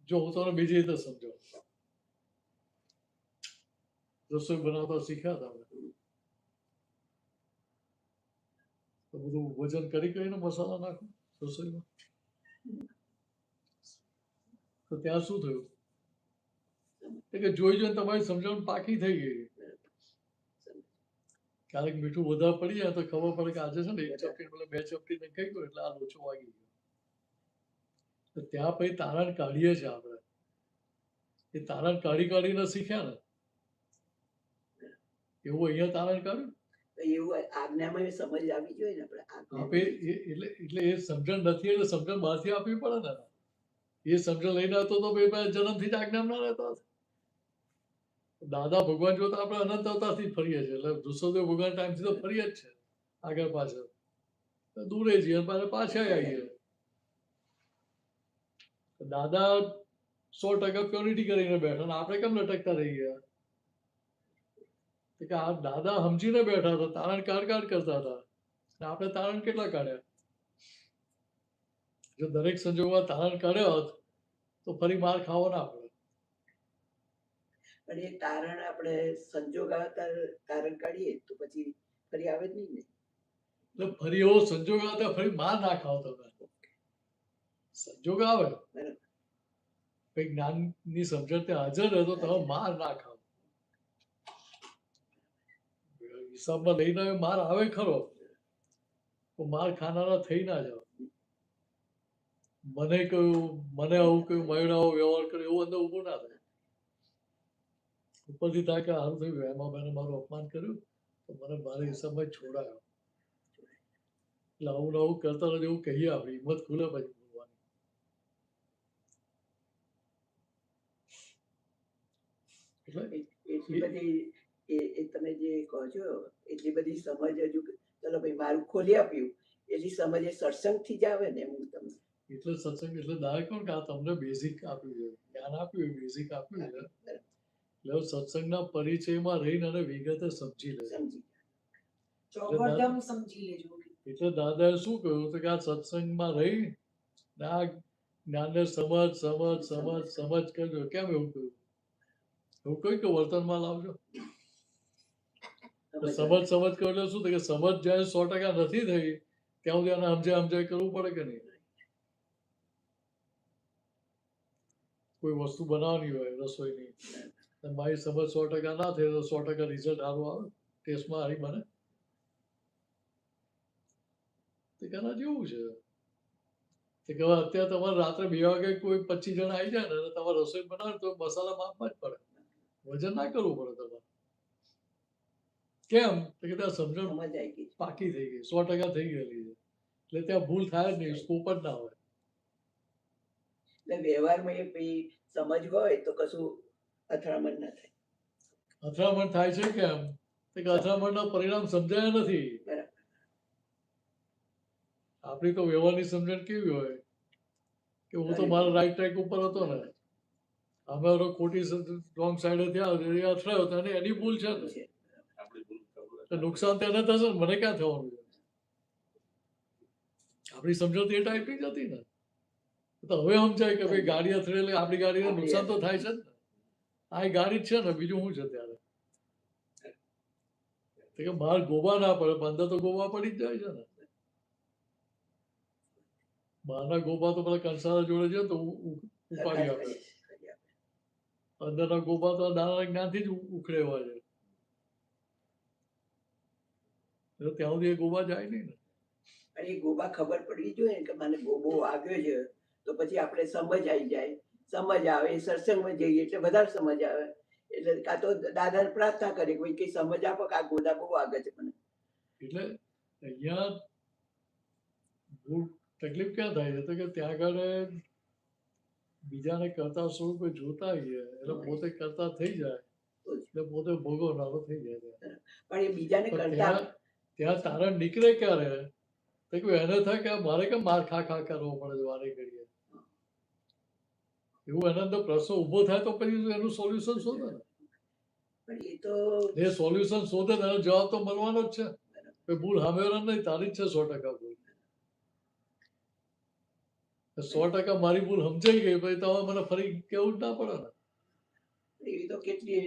જો હું તને બીજી રીતે સમજાવું, રસોઈ બનાવતા શીખ્યા હતા આપણે, તો બધું વજન કરી કરીને મસાલા નાખો રસોઈમાં, તો ત્યાં શું થયું કે જોઈ જોઈને તમારી સમજણ પાકી થઈ ગઈ. ક્યારેક મીઠું વધારે પડી જાય તો ખબર પડે કે આજે છે ને 1 ચપટી એટલે 2 ચપટી ને ખાઈ ગયો એટલે આ લોચો વાગી ગયો. તો ત્યાં પછી તારણ કાઢીએ છીએ આપણે, એ તારણ કાઢીને શીખ્યા ને, એવું અહીંયા તારણ કાઢ્યું. એવું આજ્ઞામાં સમજ આવી જોઈએ ને આપણે એટલે એ સમજણ નથી એટલે સમજણ બહારથી આપવી પડે ને. એ સમજણ લઈને આવતો તો જન્મથી જ આજ્ઞા ના રહેતા. દાદા ભગવાન જો તો આપણે અનંત અવતારથી ફરીએ છીએ, એટલે ઋષભદેવ ભગવાન ટાઈમથી તો ફરીએ જ છે, આગળ પાછળ દૂરે જઈએ પાછા આવીએ. દાદા 100% પ્યોરિટી કરીને બેઠા, આપણે કેમ લટકતા રહી ગયા? કે આ દાદા સમજીને બેઠા હતા, તારણ કાઢ કરતા હતા, આપણે તારણ કેટલા કાઢ્યા? જો દરેક સંજોગોમાં તારણ કાઢ્યો હોત તો ફરી માર ખાવો ના પડે. પણ એ તારણ આપણે સંજોગ તારણ કાઢીએ તો પછી ફરી આવે જ નહીં ને. એટલે ફરી એવો સંજોગ આવતા ફરી માર ના ખાવ તમે. સંજોગ આવે કઈક જ્ઞાનની સમજણ ત્યાં હાજર રહે તો તમે માર ના ખાવ. હિસાબમાં લઈને માર આવે ખરો, તો માર ખાનારા થઈ ના જાવ. મને કહ્યું, મને આવું કહ્યું, મયુર આવો વ્યવહાર કર્યો, એવું અંદર ઉભું ના થાય. ઉપરથી થાય કે સારું થયું હેમાબેને મારું અપમાન કર્યું તો મને મારા હિસાબમાં છોડાયો. એટલે આવું ને આવું કરતા રહે એવું કહીએ, આપણી હિંમત ખુલે પછી બોલવાની. એટલી બધી તમે જે કહો છો એટલી બધી સમજ હજુ ચલો ભાઈ મારું ખોલી આપ્યું એટલી સમજ એ સત્સંગથી જ આવે ને. હું તમને એટલે સત્સંગ એટલે દાય કોણ કે આ તમને બેઝિક આપ્યું છે, જ્ઞાન આપ્યું, બેઝિક આપ્યું છે. એટલે સત્સંગના પરિચયમાં રહીને અને વિગતે સમજી લે. એટલે દાદાએ શું કહ્યું કે આ સત્સંગમાં રહી આ જ્ઞાનને સમજ કરજો. કેમ એવું કહ્યું? એવું કહ્યું કે વર્તનમાં લાવજો. સમજ કરો એટલે શું થાય કે સમજ જ્યારે 100% નથી થઈ ત્યાં સુધી આને સમજાય કરવું પડે કે નહીં? કોઈ વસ્તુ બનાવવાની હોય રસોઈની, મારી સમજ 100% ના થઈ તો 100% રિઝલ્ટ સારું આવે, ટેસ્ટમાં સારી બને. તે કેના જેવું છે કે અત્યારે તમારે રાત્રે 2 વાગે કોઈ 25 જણા આવી જાય ને તમારે રસોઈ બનાવે તો મસાલા માપમાં જ પડે, વજન ના કરવું પડે તમારે. કેમ કે ત્યાં સમજણ પાકી થઈ ગઈ, 100% થઈ ગયેલી છે, એટલે ત્યાં ભૂલ થાય જ નહીં, સ્કોપ જ ના હોય. એટલે વ્યવહારમાં એ સમજ હોય તો કશું અથડામણ ના થાય. અથડામણ થાય છે કેમ કે અથડામણના પરિણામ સમજાયા નથી. આપણી તો વ્યવહારની સમજણ કેવી હોય કે હું તો મારા રાઈટ ટ્રેક ઉપર હતો ને, અમે ખોટી રોંગ સાઈડે થયા અથડાયો તો એની ભૂલ છે ને, નુકસાન તેને થશે ને, મને ક્યાં થવાનું છે? આપણી સમજણ એ ટાઈપની જ હતી ને. તો હવે સમજાય કે ભાઈ ગાડી અથડેલી આપણી ગાડીને નુકસાન તો થાય છે ને, આ ગાડી જ છે ને, બીજું શું છે? ત્યારે કે બહાર ગોબા ના પડે, અંદર તો ગોબા પડી જ જાય છે ને. બહારના ગોબા તો પેલા કંસારા જોડે છે તો ઉપાડી આપે, અંદરના ગોબા તો દાદાના જ્ઞાનથી જ ઉખડે હોય છે. ત્યાં સુધી એ ગોબા જાય નહીં ને. અને એ ગોબા ખબર પડવી જોઈએ કે મને ગોબો આવ્યો છે તો પછી આપણે સમજ આવી જાય. સમજ આવે સત્સંગમાં જઈએ એટલે વધારે સમજ આવે. એટલે કાં તો દાદાને પ્રાર્થના કરી કોઈ કઈ સમજ આપો કે આ ગોદા બહુ આગળ છે મને. એટલે અહીંયા તકલીફ ક્યાં થાય છે તો કે ત્યાં આગળ બીજાને કરતા સ્વરૂપે જોતા હોઈએ એટલે પોતે કરતા થઈ જાય એટલે પોતે ભોગવનારો થઈ જાય. પણ એ બીજાને કરતા ત્યાં તારણ નીકળે ક્યારે તો કે એને થાય કે મારે કેમ માર ખા કરવો પડે વારે ઘડીએ, એવું એના અંદર પ્રશ્ન ઉભો થાય તો પછી એનું સોલ્યુશન શોધે ને. એ સોલ્યુશન શોધે ને એનો જવાબ તો મળવાનો જ છે. ભૂલ સામે નહીં, તારી જ છે 100% ભૂલ. 100% મારી ભૂલ સમજાઈ ગઈ પછી તમે મને ફરી કેવું જ ના પડે ને. એવી તો કેટલી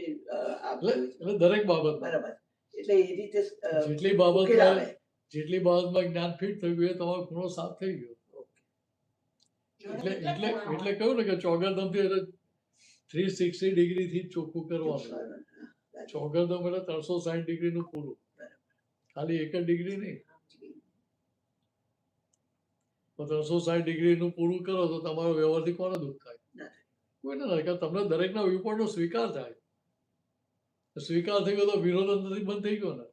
એટલે દરેક બાબત બરાબર, એટલે એ રીતે જેટલી ઉકેલ બાબતમાં આવે. જેટલી બાબતમાં જ્ઞાન ફિટ થઈ ગયું એ તમારો ખૂણો સાફ થઈ ગયો. એટલે કહ્યું ને કે ચોગરદમથી એટલે 360 ડિગ્રીથી ચોખ્ખું કરવાનું. ચોગરદમ એટલે 360 ડિગ્રીનું પૂરું, ખાલી એક જ ડિગ્રી નહીં. તો 360 ડિગ્રીનું પૂરું કરો તો તમારો વ્યવહારથી કોને દુઃખ થાય? કોઈને ના થાય. તમને દરેકના વ્યૂ પોઈન્ટનો સ્વીકાર થાય. સ્વીકાર થઈ ગયો તો વિરોધ અંદરથી બંધ થઈ ગયો ને.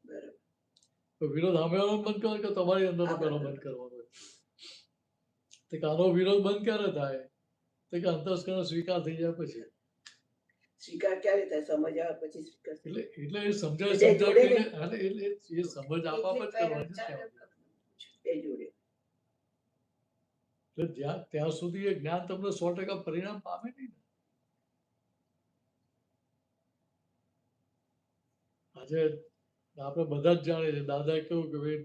તો વિરોધ સામેવાળાનો બંધ કરો કે તમારી અંદર પેલો બંધ કરવાનો? તો કે આનો વિરોધ બંધ ક્યારે થાય? તો કે અંતસ્કરણ સ્વીકાર થઈ જાય પછી. સ્વીકાર ક્યારે થાય? સમજ આવે પછી સ્વીકાર. એટલે એ સમજાય કરીને એટલે એ સમજ આપવા જ કરવાની છે. એ જોડે એટલે ત્યાં સુધી એ જ્ઞાન તમને 100% પરિણામ પામે નહીં ને. આજે આપણે બધા જ જાણીએ છીએ, દાદાએ કહ્યું કે ભાઈ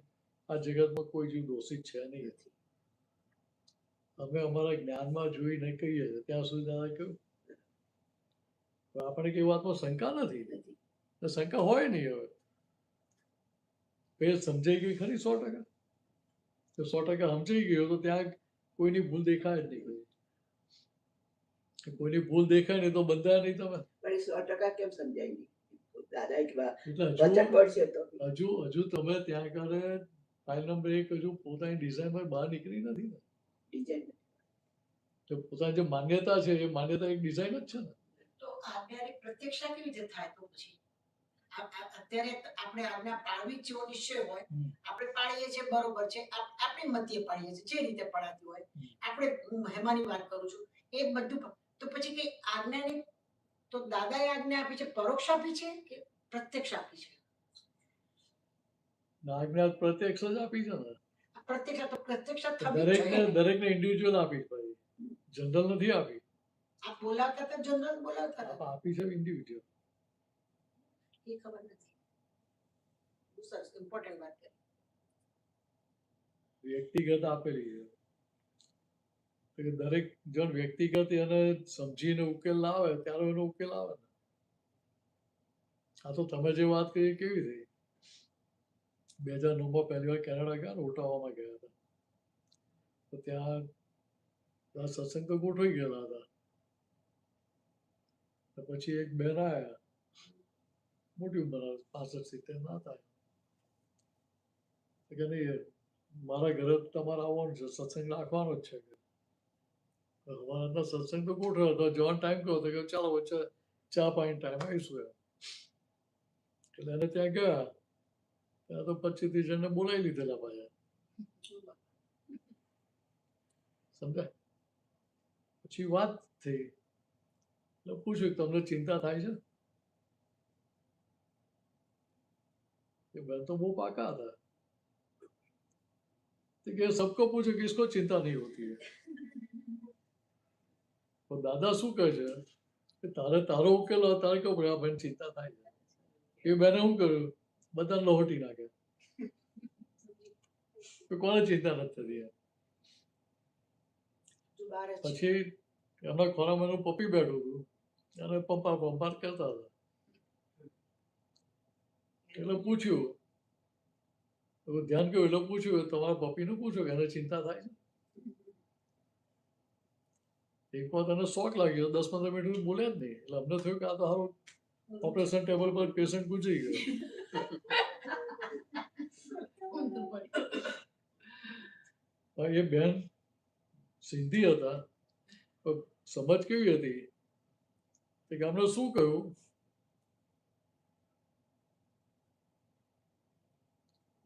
આ જગતમાં કોઈ જીવ દોષિત છે નહીં. અમે અમારા જ્ઞાનમાં જોઈને કહીએ છીએ ત્યાં સુધી દાદા કહ્યું આપણે કઈ વાતમાં શંકા નથી. શંકા હોય નહીં. હવે એ સમજાઈ ગઈ ખરી 100%. તો 100% સમજાઈ ગયો તો ત્યાં કોઈની ભૂલ દેખાય જ નહીં. કોઈની ભૂલ દેખાય નહીં તો બંધાય નહીં તમે. પણ 100% કેમ સમજાય નહીં? દાદા હજુ તમે ત્યાં આગળ ફાઇલ નંબર 1 હજુ પોતાની ડિઝાઇનમાં બહાર નીકળી નથી ને. ડિઝાઇન તો પોતાની જે માન્યતા છે એ માન્યતા એક ડિઝાઇન જ છે ને. તો આજ્ઞાની પ્રત્યક્ષા કેવી રીતે થાય? તો પછી અત્યારે આપણે આજ્ઞા પાળવી જેવો નિશ્ચય હોય, આપણે પાળીએ છીએ બરોબર છે, આપણે મધ્ય પાળીએ છીએ જે રીતે પડાતી હોય. આપણે હું હેમાની વાત કરું છું એ બધું. તો પછી કે આજ્ઞાની તો દાદાએ આજ્ઞા આપી છે, પરોક્ષ આપી છે કે પ્રત્યક્ષ આપી છે? આજ્ઞા પ્રત્યક્ષ જ આપી છે ને. પ્રત્યક્ષ તો પ્રત્યક્ષ થવી જોઈએ. દરેકને ઇન્ડિવિજ્યુઅલ આપી છે, જનરલ નથી આપી. આ બોલાવતા હતા જનરલ બોલાવતા હતા, આપી છે ઇન્ડિવિજ્યુઅલ. એ ખબર નથી. બહુ સરસ ઇમ્પોર્ટન્ટ વાત છે. વ્યક્તિગત આપેલી છે. દરેક જણ વ્યક્તિગત એને સમજીને ઉકેલ લાવે ત્યારે એનો ઉકેલ આવે ને. આ તો તમે જે વાત કરી કેવી થઈ? 2009 પહેલી વાર કેનેડા ગયા ને, ઓટાવામાં ગયા હતા. તો ત્યાં સત્સંગ તો ગોઠવાઈ ગયેલા હતા. પછી એક બેન આવ્યા, મોટી ઉંમર 65-70 ના હતા. કે નહીં મારા ઘરે તમારે આવવાનું છે, સત્સંગ રાખવાનો જ છે. અમારા સત્સંગ તો ગોઠવ્યો હતો, જવાનો ટાઈમ કહો તો કે ચાલો વચ્ચે ચા પાણી ટાઈમ આવીશું એમ. એટલે એને ત્યાં ગયા ત્યાં તો 25-30 જણને બોલાવી લીધેલા પાછા. સમજાય? પછી વાત થઈ એટલે પૂછ્યું તમને ચિંતા થાય છે? એ બેન તો બહુ પાકા હતા. कि सबको पूछो कि इसको चिंता नहीं होती है. तो दादा શું કહે છે કે તારે તારો ઉકેલ તારે કેવું પડે? આ બેન ચિંતા થાય છે. એ બેને શું કર્યું? બધાને લહોટી નાખે. તો કોને ચિંતા નથી થતી? પછી એમના ખોરામાં એનું પપ્પી બેઠું હતું અને પંપા કરતા હતા. એટલે પૂછ્યું, ધ્યાન કર્યું એટલે પૂછ્યું તમારા પપ્પીને પૂછો કે એને ચિંતા થાય છે? એક વાર તને શોક લાગ્યો, 10-15 મિનિટ બોલ્યા જ નહીં. એટલે અમને થયું કે આ તો સારું ઓપરેશન ટેબલ પર પેશન્ટ ગુજરી ગયો. એ બેન સિંધી હતા. સમજ કેવી હતી કે અમને શું કહ્યું?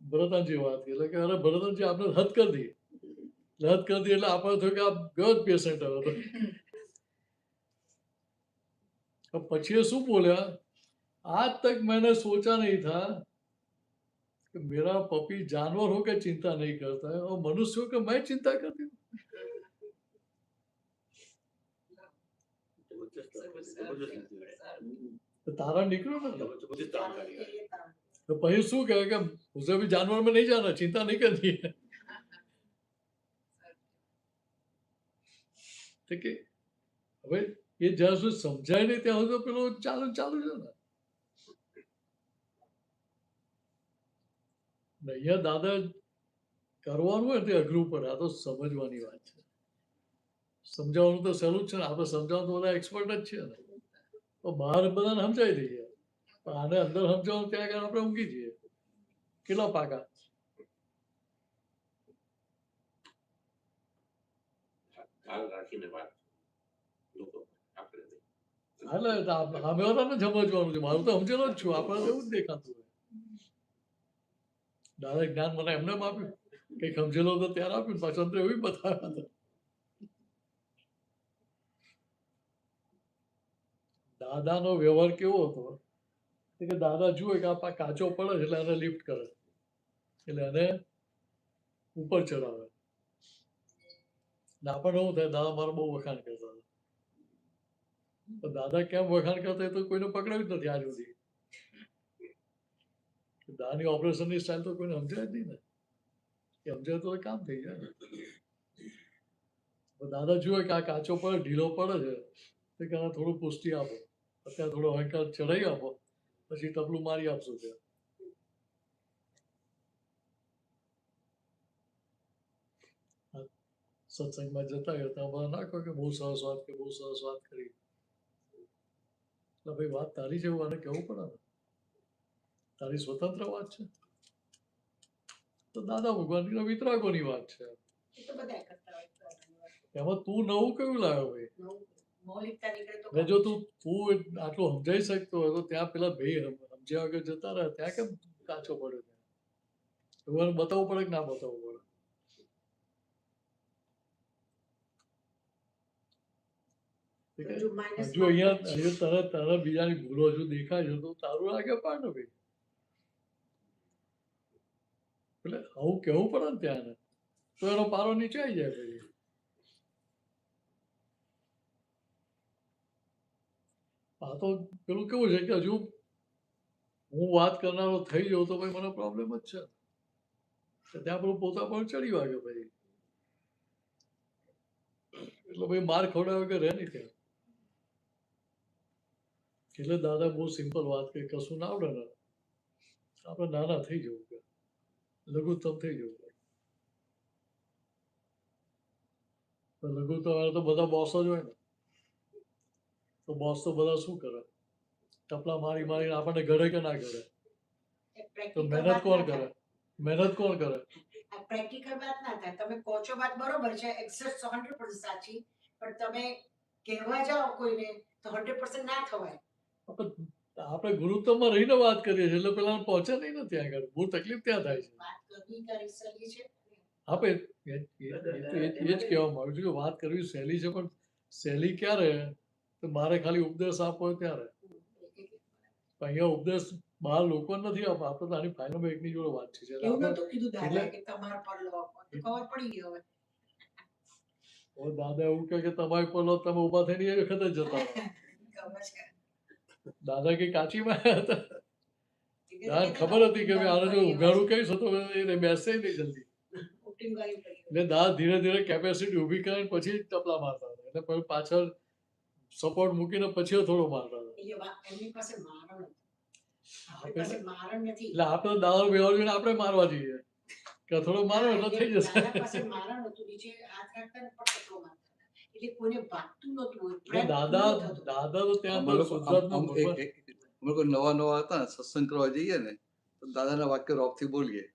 ભરતનજી વાત કરી એટલે કે અરે ભરતનજી આપણે હદ કરી દી. હદ કરી દી એટલે આપણે થયું કે આ ગયો જ પેશન્ટ હતો. પછી શું બોલ્યા? आज तक मैंने सोचा नहीं था कि मेरा पपी जानवर हो के चिंता नहीं करता है और मनुष्य हो के मैं चिंता करती हूँ. तो तारा निकलो ना. तो પછી શું કહે કે मुझे भी जानवर में नहीं जाना, चिंता नहीं करनी है. તો કે હવે એ જ્યાં સુધી સમજાય નહીં ત્યાં સુધી પેલું ચાલુ ચાલુ છે ને. અહીંયા દાદા કરવાનું હોય તે અઘરું પડે, આ તો સમજવાની વાત છે. સમજાવવાનું તો સહેલું જ છે ને, આપણે સમજાવવાનું તો બધા એક્સપર્ટ જ છે ને. તો બહાર બધાને સમજાવી દઈએ, પણ આને અંદર સમજાવવાનું ત્યાં આગળ આપણે ઊંઘી જઈએ. કેટલા પાકા ખ્યાલ રાખીને વાત લોકો આપણે નહીં. એટલે સામે વાળાને સમજવાનું છે. મારું તો સમજેલો જ છું, આપણે તો એવું જ દેખાતું હોય. દાદા જ્ઞાન મને એમને આપ્યું, કંઈક સમજેલો તો ત્યારે આપ્યું, પાછળ તો એવું બતાવ્યા હતા. દાદાનો વ્યવહાર કેવો હતો કે દાદા જુએ કે આ કાચો પડે છે એટલે એને લિફ્ટ કરે, એટલે એને ઉપર ચડાવે. આપણને એવું થાય દાદા મારો બહુ વખાણ કરતા હતા. તો દાદા કેમ વખાણ કરતા તો કોઈને પકડાયું જ નથી આજ સુધી. દાદાની ઓપરેશનની સ્ટાઇલ તો કોઈને સમજાય જ નહીં ને, એ સમજાય તો કામ થઈ જાય ને. દાદા જુએ કે આ કાચો પડે, ઢીલો પડે છે, તો કે આને થોડું પુષ્ટિ આપો, અત્યારે થોડો અહંકાર ચડાવી આપો, પછી ટપલું મારી આપશો ત્યાં. સત્સંગમાં જતા હોય ત્યાં બધા નાખો કે બહુ સરસ વાત, કે બહુ સરસ વાત કરી. એટલે ભાઈ વાત તારી છે એવું આને કહેવું પડે ને, તારી સ્વતંત્ર વાત છે. તો દાદા ભગવાનની વિતરાગોની વાત છે, એ તો બધા કરતા હોય તો એમાં તું નવું કયું લાવ્યો ભાઈ? મૌલિકતા નીકળે તો ને જો તું આટલું સમજાઈ શકતો હોય તો ત્યાં પેલા ભાઈ સમજ્યા વગર જતા રહ્યા, ત્યાં કેમ કાચો પડ્યો? ત્યાં બતાવવું પડે કે ના બતાવવું પડે? હજુ minus હજુ અહીંયા તને બીજાની ભૂલો હજુ દેખાય છે તો તારું લાગે પાડ ને ભાઈ. એટલે આવું કેવું પડે ને ત્યાં, તો એનો પારો નીચે આવી જાય ભાઈ. આ તો પેલું કેવું છે કે હજુ હું વાત કરનારો થઈ જાઉં તો ભાઈ મને પ્રોબ્લેમ જ છે. ત્યાં પેલું પોતા પણ ચડી વાગે ભાઈ, એટલે ભાઈ માર ખવડાવે કે રહે નહીં ત્યાં. એટલે દાદા બહુ સિમ્પલ વાત કરી, કશું ના આવડે ને આપણે નાના થઈ જવું, કે લઘુત્તમ થઈ જવું. તો લઘુત્તમ તો બધા બોસો જ હોય ને, તો બોસ તો બધા શું કરે? ટપલા મારી મારીને આપણને ઘડે કે ના ઘડે? તો મહેનત કોણ કરે? મહેનત કોણ કરે? આ પ્રેક્ટિકલ વાત ના થાય. તમે કહો છો વાત બરોબર છે, એક્ઝેક્ટ 100% સાચી, પણ તમે કહેવા જાઓ કોઈને તો 100% ના થવાય. આપણે ગુરુત્વમાં રહીને વાત કરીએ છીએ એટલે પેલા પહોંચે નહીં ને ત્યાં આગળ, બહુ તકલીફ ત્યાં થાય છે. વાત કરવી કરી સહેલી છે. આપણે એ જ કહેવા માંગુ છું કે વાત કરવી સહેલી છે, પણ સહેલી ક્યારે? તો મારે ખાલી ઉપદેશ આપવો હોય ત્યારે. પણ અહીંયા ઉપદેશ બહાર લોકો નથી આપવા, આપણે તો આની ફાઇનલમાં એકની જોડે વાત છે. એવું નતું કીધું દાદા કે તમારા પર લો, તો ખબર પડી ગઈ હવે. દાદા એવું કહે કે તમારી પર લો, તમે ઉભા થઈને એ વખતે જ જતા રહો. ખબર છે. દાદા કે કાચીમાં હતા, દાદા ખબર હતી કે આને જો ઉઘાડું કહીશ તો એ બેસે નહીં જલ્દી. ઉઠીને ગાડી પડી. એટલે દાદા ધીરે ધીરે કેપેસિટી ઊભી કરીને પછી જ ટપલા મારતા હતા, એટલે પછી પાછળ સપોર્ટ મૂકીને પછી થોડો મારતા હતા. એટલે એમની પાસે મારણ હતું. આપણી પાસે મારણ નથી. એટલે આપણે દાદા વ્યવહાર જોઈને આપણે મારવા જઈએ કે થોડો મારો એટલે થઈ જશે. દાદા પાસે મારણ હતું, નીચે હાથ રાખતા ને પણ કચરો મારતા હતા. એટલે કોઈને ભાગતું નતું. દાદા તો ત્યાં અમે લોકો નવા નવા હતા ને, સત્સંગ કરવા જઈએ ને તો દાદાના વાક્ય રોપથી બોલીએ.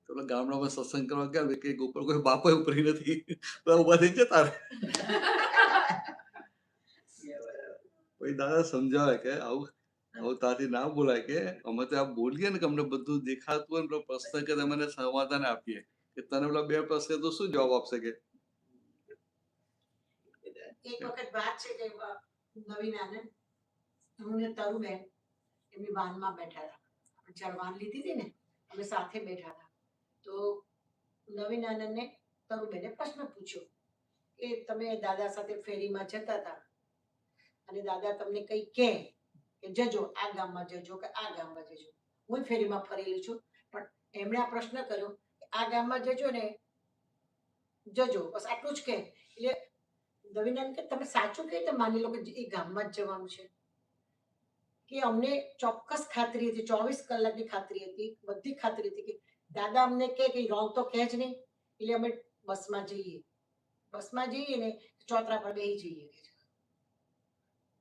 તો પેલા ગામડામાં સત્સંગ કરવા ગયા કે ગોપાલ કોઈ બાપા ઉપરી નથી, તો ઉભા થઈ જતા રહે. પછી દાદા સમજાવે કે આવું તાથી ના બોલાય, કે અમે તો આ બોલીએ ને કે અમને બધું દેખાતું હોય ને પેલો પ્રશ્ન કે તમે સમાધાન આપીએ, કે તને પેલા બે પ્રશ્ન તો શું જવાબ આપશે કે? એક વખત વાત છે કે નવીન આનંદ, હું ને તરુબેન એમની વાનમાં બેઠા હતા. આપણે ચાર વાન લીધી હતી ને, અમે સાથે બેઠા હતા. તો નવીન આનંદને તરુબેને પ્રશ્ન પૂછ્યો કે તમે દાદા સાથે ફેરીમાં જતા હતા અને દાદા તમને કઈ કહે કે જજો આ ગામમાં જજો કે આ ગામમાં જજો. હું ફેરીમાં ફરેલી છું, પણ એમણે આ પ્રશ્ન કર્યો કે આ ગામમાં જજો ને જજો, બસ આટલું જ કહે. એટલે દવીનાન કે તમે સાચું કહી તો માની લો કે એ ગામમાં જ જવાનું છે કે અમને ચોક્કસ ખાતરી હતી, 24 કલાકની ખાતરી હતી, બધી ખાતરી હતી કે દાદા અમને કે રોંગ તો કહે જ નહીં, એટલે અમે બસમાં જઈએ ને ચોતરા પર બેસી જઈએ કે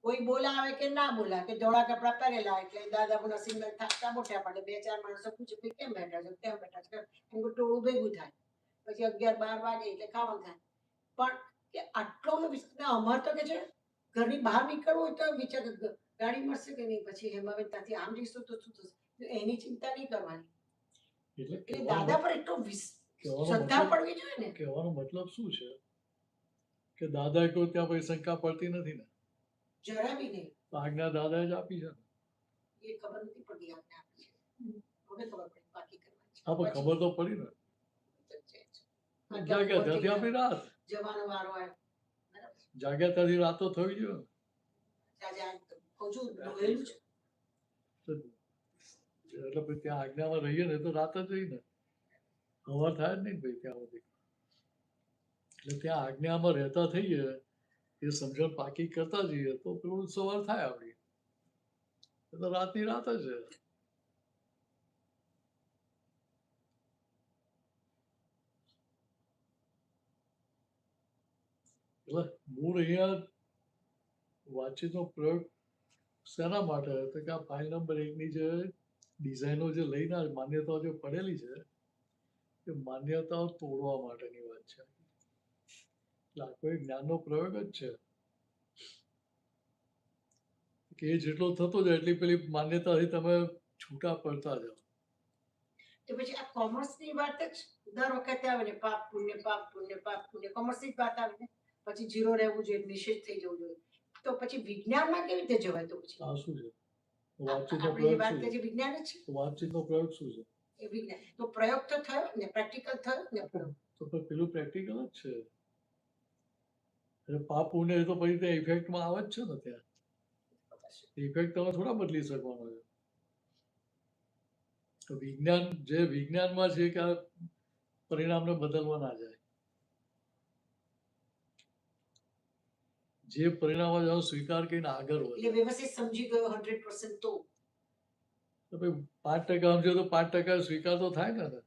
કોઈ બોલાવે કે ના બોલાવે કે ધોળા કપડા પહેરેલા એટલે દાદા નસીબદાર થાકતા મોટા પડે, 2-4 માણસો પૂછે કે કેમ બેઠા છો કેમ બેઠા છો, એમ ટોળું ભેગું થાય, પછી 11-12 વાગે એટલે ખાવાનું થાય. પણ કે આટલો વિસ્તાર અમાર તો કે છે ઘરની બહાર નીકળવું હોય તો વિચાર ગાડી મળશે કે નહીં, પછી હેમાબેન ત્યાંથી આમ જઈશું તો શું થશે, એની ચિંતા નહીં કરવાની. એટલે એટલે દાદા પર એટલો કહેવાનો શ્રદ્ધા મતલબ પડવી જોઈએ ને. કહેવાનો મતલબ શું છે કે દાદા કોઈ ત્યાં પછી શંકા પડતી નથી ને, જરા બી નહીં. તો આજ્ઞા દાદાએ જ આપી છે ને. એ ખબર નથી પડતી આપણે આપી છે. હવે ખબર પડી બાકી કરવાની છે. હા, પણ ખબર તો પડી ને. જાગ્યા ત્યાંથી આપણી રાત, જવાનો વારો આવ્યો. બરાબર. જાગ્યા ત્યાંથી રાત તો થવી જોઈએ ને. આજે આ કહું છું દોહેલું છે. એટલે પછી ત્યાં આજ્ઞામાં રહીએ ને તો રાત જ રહી ને, સવાર થાય જ નહીં ભાઈ ત્યાં સુધી. એટલે ત્યાં આજ્ઞામાં રહેતા થઈએ, એ સમજણ પાકી કરતા જઈએ તો પેલું સવાર થાય આપણી. એ તો રાતની રાત જ છે. એટલે મૂળ અહીંયા વાતચીતનો પ્રયોગ શેના માટે તો કે આ ફાઇલ નંબર 1 ની જે ડિઝાઇનો જે લઈને માન્યતાઓ જે પડેલી છે એ માન્યતાઓ તોડવા માટેની વાત છે. એટલે આ કોઈ જ્ઞાનનો પ્રયોગ જ છે કે એ જેટલો થતો જાય એટલી પેલી માન્યતાથી તમે છૂટા પડતા જાઓ. તો પછી આ કોમર્સની વાત જ દર વખતે આવે ને પાપ પુણ્ય પાપ પુણ્ય પાપ પુણ્ય કોમર્સની જ વાત આવે ને પછી જીરો રહેવું જોઈએ, નિષેધ થઈ જવું જોઈએ. તો પછી વિજ્ઞાનમાં કેવી રીતે જવાય? તો પછી આ શું છે? વાતચીતનો આપણે જે પ્રયોગ વાત શું કરીએ છે? છીએ વિજ્ઞાન જ છે. વાતચીતનો પ્રયોગ શું છે? એ વિજ્ઞાન તો પ્રયોગ તો થયો ને, પ્રેક્ટિકલ થયો ને પ્રયોગ. તો પણ પેલું પ્રેક્ટિકલ જ છે. એટલે પાપ પુણ્ય એ તો પછી ત્યાં ઇફેક્ટમાં આવે જ છે ને. ત્યાં ઇફેક્ટ તમે થોડા બદલી શકવાનો છે. તો વિજ્ઞાન જે વિજ્ઞાનમાં છે કે આ પરિણામને બદલવા ના જાય. જે પરિણામ હોય એનો સ્વીકાર કરીને આગળ એટલે વધે. વ્યવસ્થિત સમજી ગયો 100% તો તો ભાઈ 5% સમજો તો 5% સ્વીકાર તો થાય ને.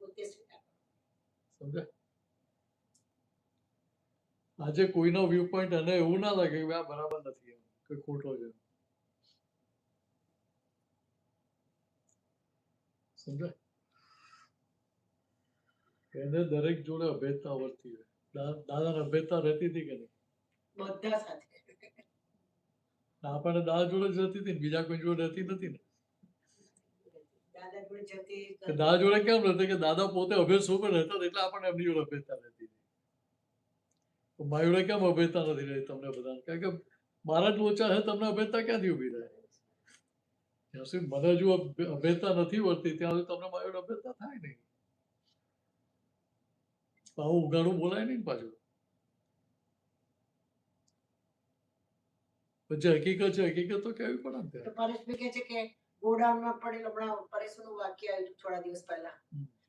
પોતે સ્વીકાર. સમજાય? આજે કોઈનો વ્યૂ પોઈન્ટ એને એવું ના લાગે કે આ બરાબર નથી એમ, કે ખોટો છે. સમજાય? એને દરેક જોડે અભેદતા વર્તી હોય. દાદાને અભેદતા રહેતી હતી કે નહીં? બધા સાથે આપણને દાદા જોડે જ રહેતી હતી ને, બીજા કોઈ જોડે રહેતી નથી ને. દાદા જોડે જતી કે દાદા જોડે કેમ રહેતી કે દાદા પોતે અભેદ સ્વરૂપે રહેતા હતા, એટલે આપણને એમની જોડે અભેદતા રહેતી હતી. તો મારી જોડે કેમ અભેદતા નથી રહી તમને બધાને? કારણ કે મારા જ લોચા છે, તમને અભેદતા ક્યાંથી ઉભી થાય? જ્યાં સુધી મને જો અભેદતા નથી વર્તી ત્યાં સુધી તમને મારી જોડે અભેદતા થાય નહીં. આવું ઉઘાડું બોલાય નહીં ને પાછું. પછી હકીકત છે, હકીકત તો કહેવી પડે ને તો ત્યારે. પરેશભાઈ કહે છે કે ગોડાઉનમાં પડેલું, હમણાં પરેશનું વાક્ય આવ્યું હતું થોડા દિવસ પહેલા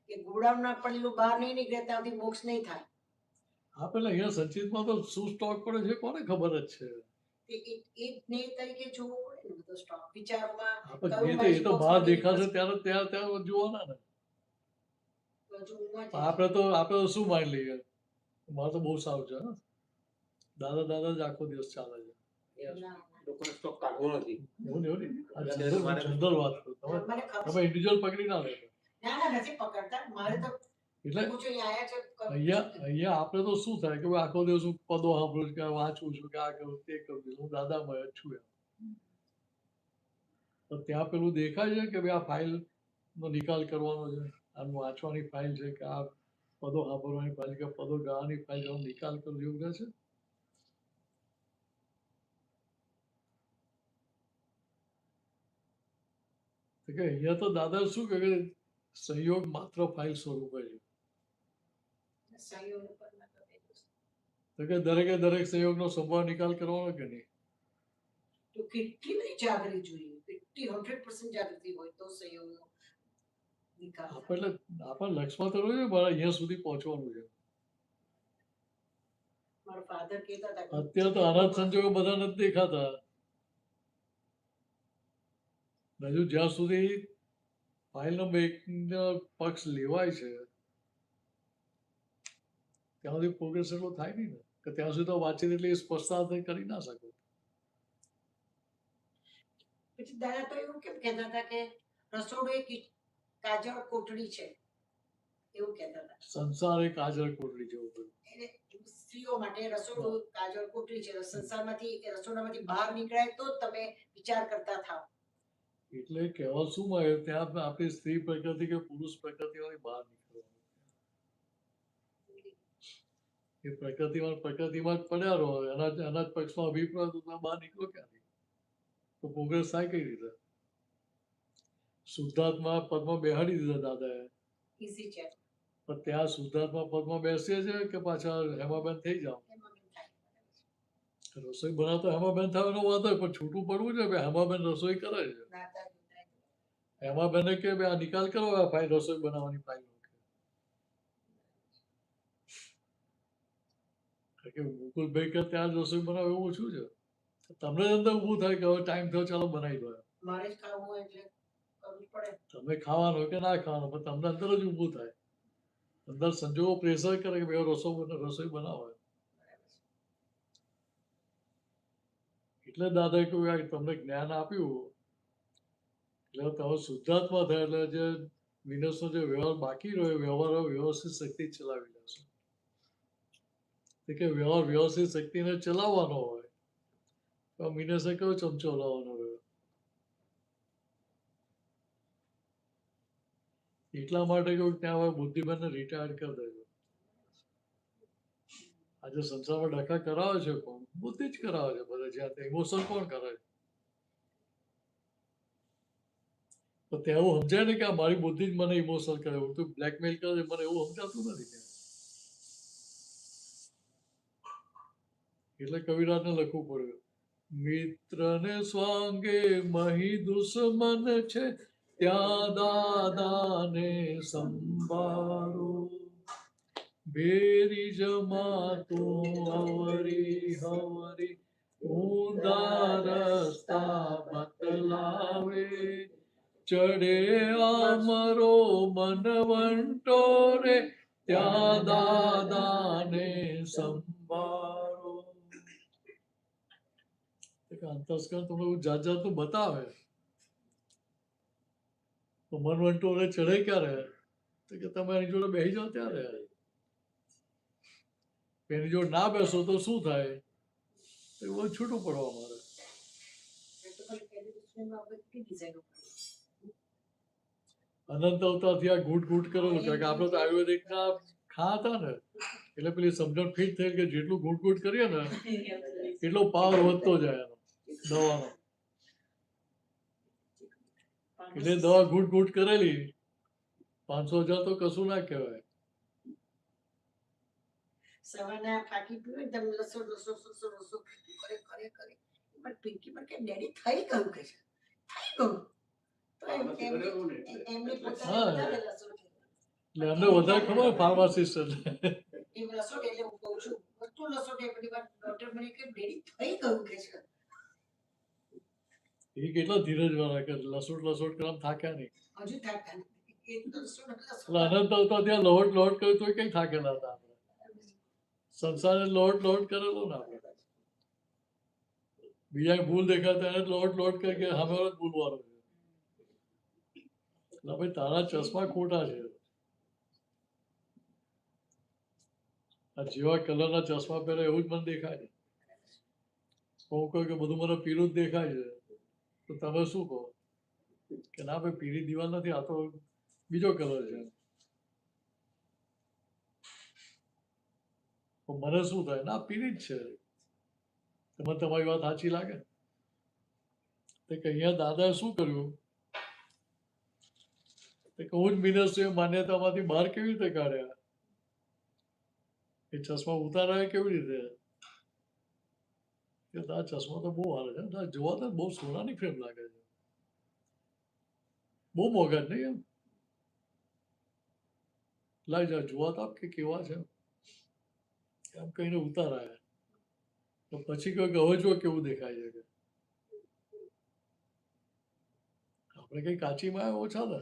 કે ગોડાઉનમાં પડેલું બહાર નહીં નીકળે ત્યાં સુધી મોક્ષ નહીં થાય. હા, પેલા અહીંયા સંચિતમાં તો શું સ્ટોક પડે છે કોને ખબર જ છે. એ જ્ઞેય તરીકે જોવું પડે ને બધો સ્ટોક વિચારોમાં. આપણે કયું જે તે એ magic તો box બહાર માં દેખાશે નીકળશે? ત્યારે ત્યાં જોવાના ને. હજુ ઊંઘમાં જ આપણે તો શું માની લઈએ? મારે તો બહુ સારું છે. હા, દાદા જ આખો દિવસ ચાલે છે. ના, લોકોને સ્ટોક કાઢવો નથી. એવું ને એવું નહીં. આ મારે- જનરલ વાત કરું. ના, મને ખબર તમે છે. ઇન્ડિવિજ્યુઅલ પકડી ના લેતા. ના નથી પકડતા. મારે તો એટલે એવું જોઈએ આયા છે અહીંયા આપણે તો શું થાય કે ભાઈ આખો દિવસ હું પદો સાંભળું છું કે વાંચું છું કે આ કરું તે કરું છું, હું દાદામય જ છું એમ. તો ત્યાં પેલું દેખાય છે કે ભાઈ આ ફાઇલ નો નિકાલ કરવાનો છે, આનું વાંચવાની ફાઇલ છે કે આ પદો સાંભળવાની ફાઇલ કે પદો ગાવાની ફાઇલ છે, નિકાલ કરવો એવું રહે છે. તો કે અહીંયા તો દાદા શું કહે કે સંયોગ માત્ર ફાઇલ સ્વરૂપે છે. સહયોગ ઉપર ના કરે. તો કે દરેક સંયોગનો સંભાવ નિકાલ કરવાનો કે નહીં? તો કેટલી બધી જાગૃતિ જોઈએ, કેટલી 100% જાગૃતિ હોય તો સહયોગનો નિકાલ થાય. આપણે લક્ષ્યમાં તો રહ્યું છે મારે અહીંયા સુધી પહોંચવાનું છે. મારા ફાધર કહેતા હતા કે અત્યારે તો આના જ સંજોગો બધા નથી દેખાતા. હજુ જ્યાં સુધી ફાઇલ નંબર 1 નો પક્ષ લેવાય છે ત્યાં સુધી પ્રોગ્રેસ એટલો થાય નહીં ને, કે ત્યાં સુધી તો વાતચીત એટલી સ્પષ્ટતા કરી ના શકો. પછી દાદા તો એવું કેમ કહેતા હતા કે રસોડું એક કાજળ કોટડી છે એવું કહેતા હતા. સંસાર એક કાજળ કોટડી જેવું બધું. એને સ્ત્રીઓ માટે રસોડું કાજળ કોટડી છે. સંસારમાંથી રસોડામાંથી બહાર નીકળાય તો જ તમે વિચાર કરતા થાવ. એટલે કહેવા શું માં ત્યાં આપણી સ્ત્રી પ્રકૃતિ કે પુરુષ પ્રકૃતિમાંથી બહાર નીકળવાનું. એ પ્રકૃતિમાં જ પડ્યા રહો, એના જ પક્ષમાં અભિપ્રાય તો તમે બહાર નીકળો ક્યાંથી? તો પ્રોગ્રેસ થાય કઈ રીતે? શુદ્ધાત્મા પદમાં બેહાડી દીધા દાદાએ, ઈઝી છે પણ ત્યાં શુદ્ધાત્મા પદમાં બેસીએ છે કે પાછા હેમાબેન થઈ જાઓ? એમાં બી થાય. રસોઈ બનાવતો હેમાબેન થવાનો વાંધો હોય, પણ છૂટું પડવું છે કે હેમાબેન રસોઈ કરે છે. નાતા જોતા હેમાબેને કે ભાઈ આ નિકાલ કરો આ ફાઇલ, રસોઈ બનાવવાની ફાઇલ. કે મુકુલભાઈ કે ત્યાં જ રસોઈ બનાવે એવું શું છે? તમને જ અંદર ઊભું થાય કે હવે ટાઈમ થયો ચાલો બનાવી દો. મારે જ ખાવું હોય એટલે કરવું જ પડે. તમે ખાવાનું હોય કે ના ખાવાનું, પણ તમને અંદર જ ઊભું થાય. અંદર સંજોગો પ્રેશર કરે કે ભાઈ રસોઈ બનાવો. એટલે દાદાએ કહ્યું કે તમને જ્ઞાન આપ્યું એટલે તમે શુદ્ધાત્મા થયા એટલે જે વિનસનો જે વ્યવહાર બાકી રહ્યો વ્યવહાર વ્યવસ્થિત શક્તિ ચલાવી લેશો. કે વ્યવહાર વ્યવસ્થિત શક્તિને ચલાવવાનો હોય તો મિનસે કયો ચમચો લાવવાનો રહ્યો? એટલા માટે કહ્યું ત્યાં હવે બુદ્ધિબેનને રિટાયર્ડ કરી દેજો. આજે સંસારમાં ડખા કરાવે છે કોણ? બુદ્ધિ જ કરાવે છે બધા. જ્યાં ઇમોશન કોણ કરે છે? તો ત્યાં એવું સમજાય ને કે આ મારી બુદ્ધિ જ મને ઇમોશનલ કરે, હું તો બ્લેકમેલ કરે છે, મને એવું સમજાતું નથી ત્યાં. એટલે કવિરાજને લખવું પડ્યું, મિત્રને સ્વાંગે મહી દુશ્મન છે, ત્યાં દાદાને સંભાળો. બેરી જમાતું હવરી હવરી ઊંધા રસ્તા બતલાવે, ચડે આમરો મનવંટો રે, ત્યાં દાદાને સંભાળો. અંતસ્કરણ તમને જાત જાતનું બતાવે તો મનવંટો રે ચડે ક્યારે? તો કે તમે એની જોડે બેસી જાઓ ત્યારે. એની જોડે ના બેસો તો શું થાય? એવું છૂટું પડવા મારે. અનંત અવતારથી આ ઘૂંટ ઘૂંટ કરેલું, કારણ કે આપણે તો આયુર્વેદિકના ખા હતા ને એટલે પેલી સમજણ ફિટ થઈ કે જેટલું ઘૂંટ ઘૂંટ કરીએ ને એટલો પાવર વધતો જાય એનો દવાનો. એટલે દવા ઘૂંટ ઘૂંટ કરેલી 500,000 તો કશું ના કહેવાય. સવારના ફાકી પીવે ને તમે લસો લસો લસો લસો કરે કરે કરે પણ પિંકી પર કે ડેડી થઈ ગયું કે છે થઈ ગયું તો એમને પોતાને વધારે લસો એટલે એમને વધારે ખબર ફાર્માસિસ્ટ એ લસો એટલે હું કહું છું બધું લસો બધી વાર ડોક્ટર મને કે ડેડી થઈ ગયું કે છે. એ કેટલા ધીરજ વાળા કે લસોટ લસોટ કરવા થાક્યા નહીં. હજુ થાકતા નથી એ તો લસો એટલે અનંત અવતાર ત્યાં લોટ લોટ કર્યું તો કઈ થાકેલા હતા આપણે. સંસારે લોટ લોટ કરેલો ને આપણે. બીજા ભૂલ દેખાતા એને લોટ લોટ કરી કે હવે ભૂલવાનો છે. એટલે ભાઈ તારા ચશ્મા ખોટા છે. આ જેવા કલરના ચશ્મા પહેરે એવું જ મને દેખાય છે. હું કહું કે બધું મને પીળું જ દેખાય છે તો તમે શું કહો કે ના ભાઈ પીળી દિવાલ નથી, આ તો બીજો કલર છે. તો મને શું થાય? ના પીળી જ છે. તમને તમારી વાત સાચી લાગે? તો કે અહીંયા દાદાએ શું કર્યું? તો કે હું જ મિનસ્ટ્રી માન્યતામાંથી બહાર કેવી રીતે કાઢ્યા? એ ચશ્મા ઉતારાય કેવી રીતે? કે આ ચશ્મા તો બહુ હારે છે, જોવા તો બહુ સોનાની ફ્રેમ લાગે છે, બહુ મોંઘા જ નહીં એમ. લાઈ જા જોવા તો આપ કે કેવા છે. એમ કહીને ઉતાર આવ્યા. તો પછી કોઈ હવે જો કેવું દેખાય છે કે આપણે કઈ કાચીમાં ઓછા ને.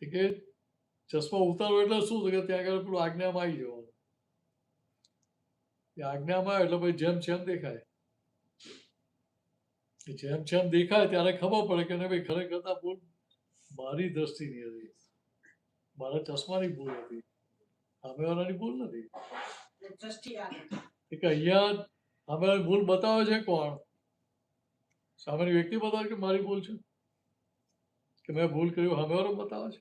તો કે ચશ્મા ઉતારો એટલે શું છે કે ત્યાં આગળ પેલું આજ્ઞામાં આવી જવાનું. એ આજ્ઞામાં આવે એટલે પછી જેમ જેમ દેખાય. જેમ જેમ દેખાય ત્યારે ખબર પડે કે ભાઈ ખરેખર તો ભૂલ મારી દ્રષ્ટિની હતી, મારા ચશ્માની ભૂલ હતી, સામેવાળાની ભૂલ નથી. એટલે દ્રષ્ટિ રાખે. કે અહીંયા સામેવાળી ભૂલ બતાવે છે કોણ? સામેની વ્યક્તિ બતાવે કે મારી ભૂલ છે કે મેં ભૂલ કર્યું, સામેવાળો બતાવે છે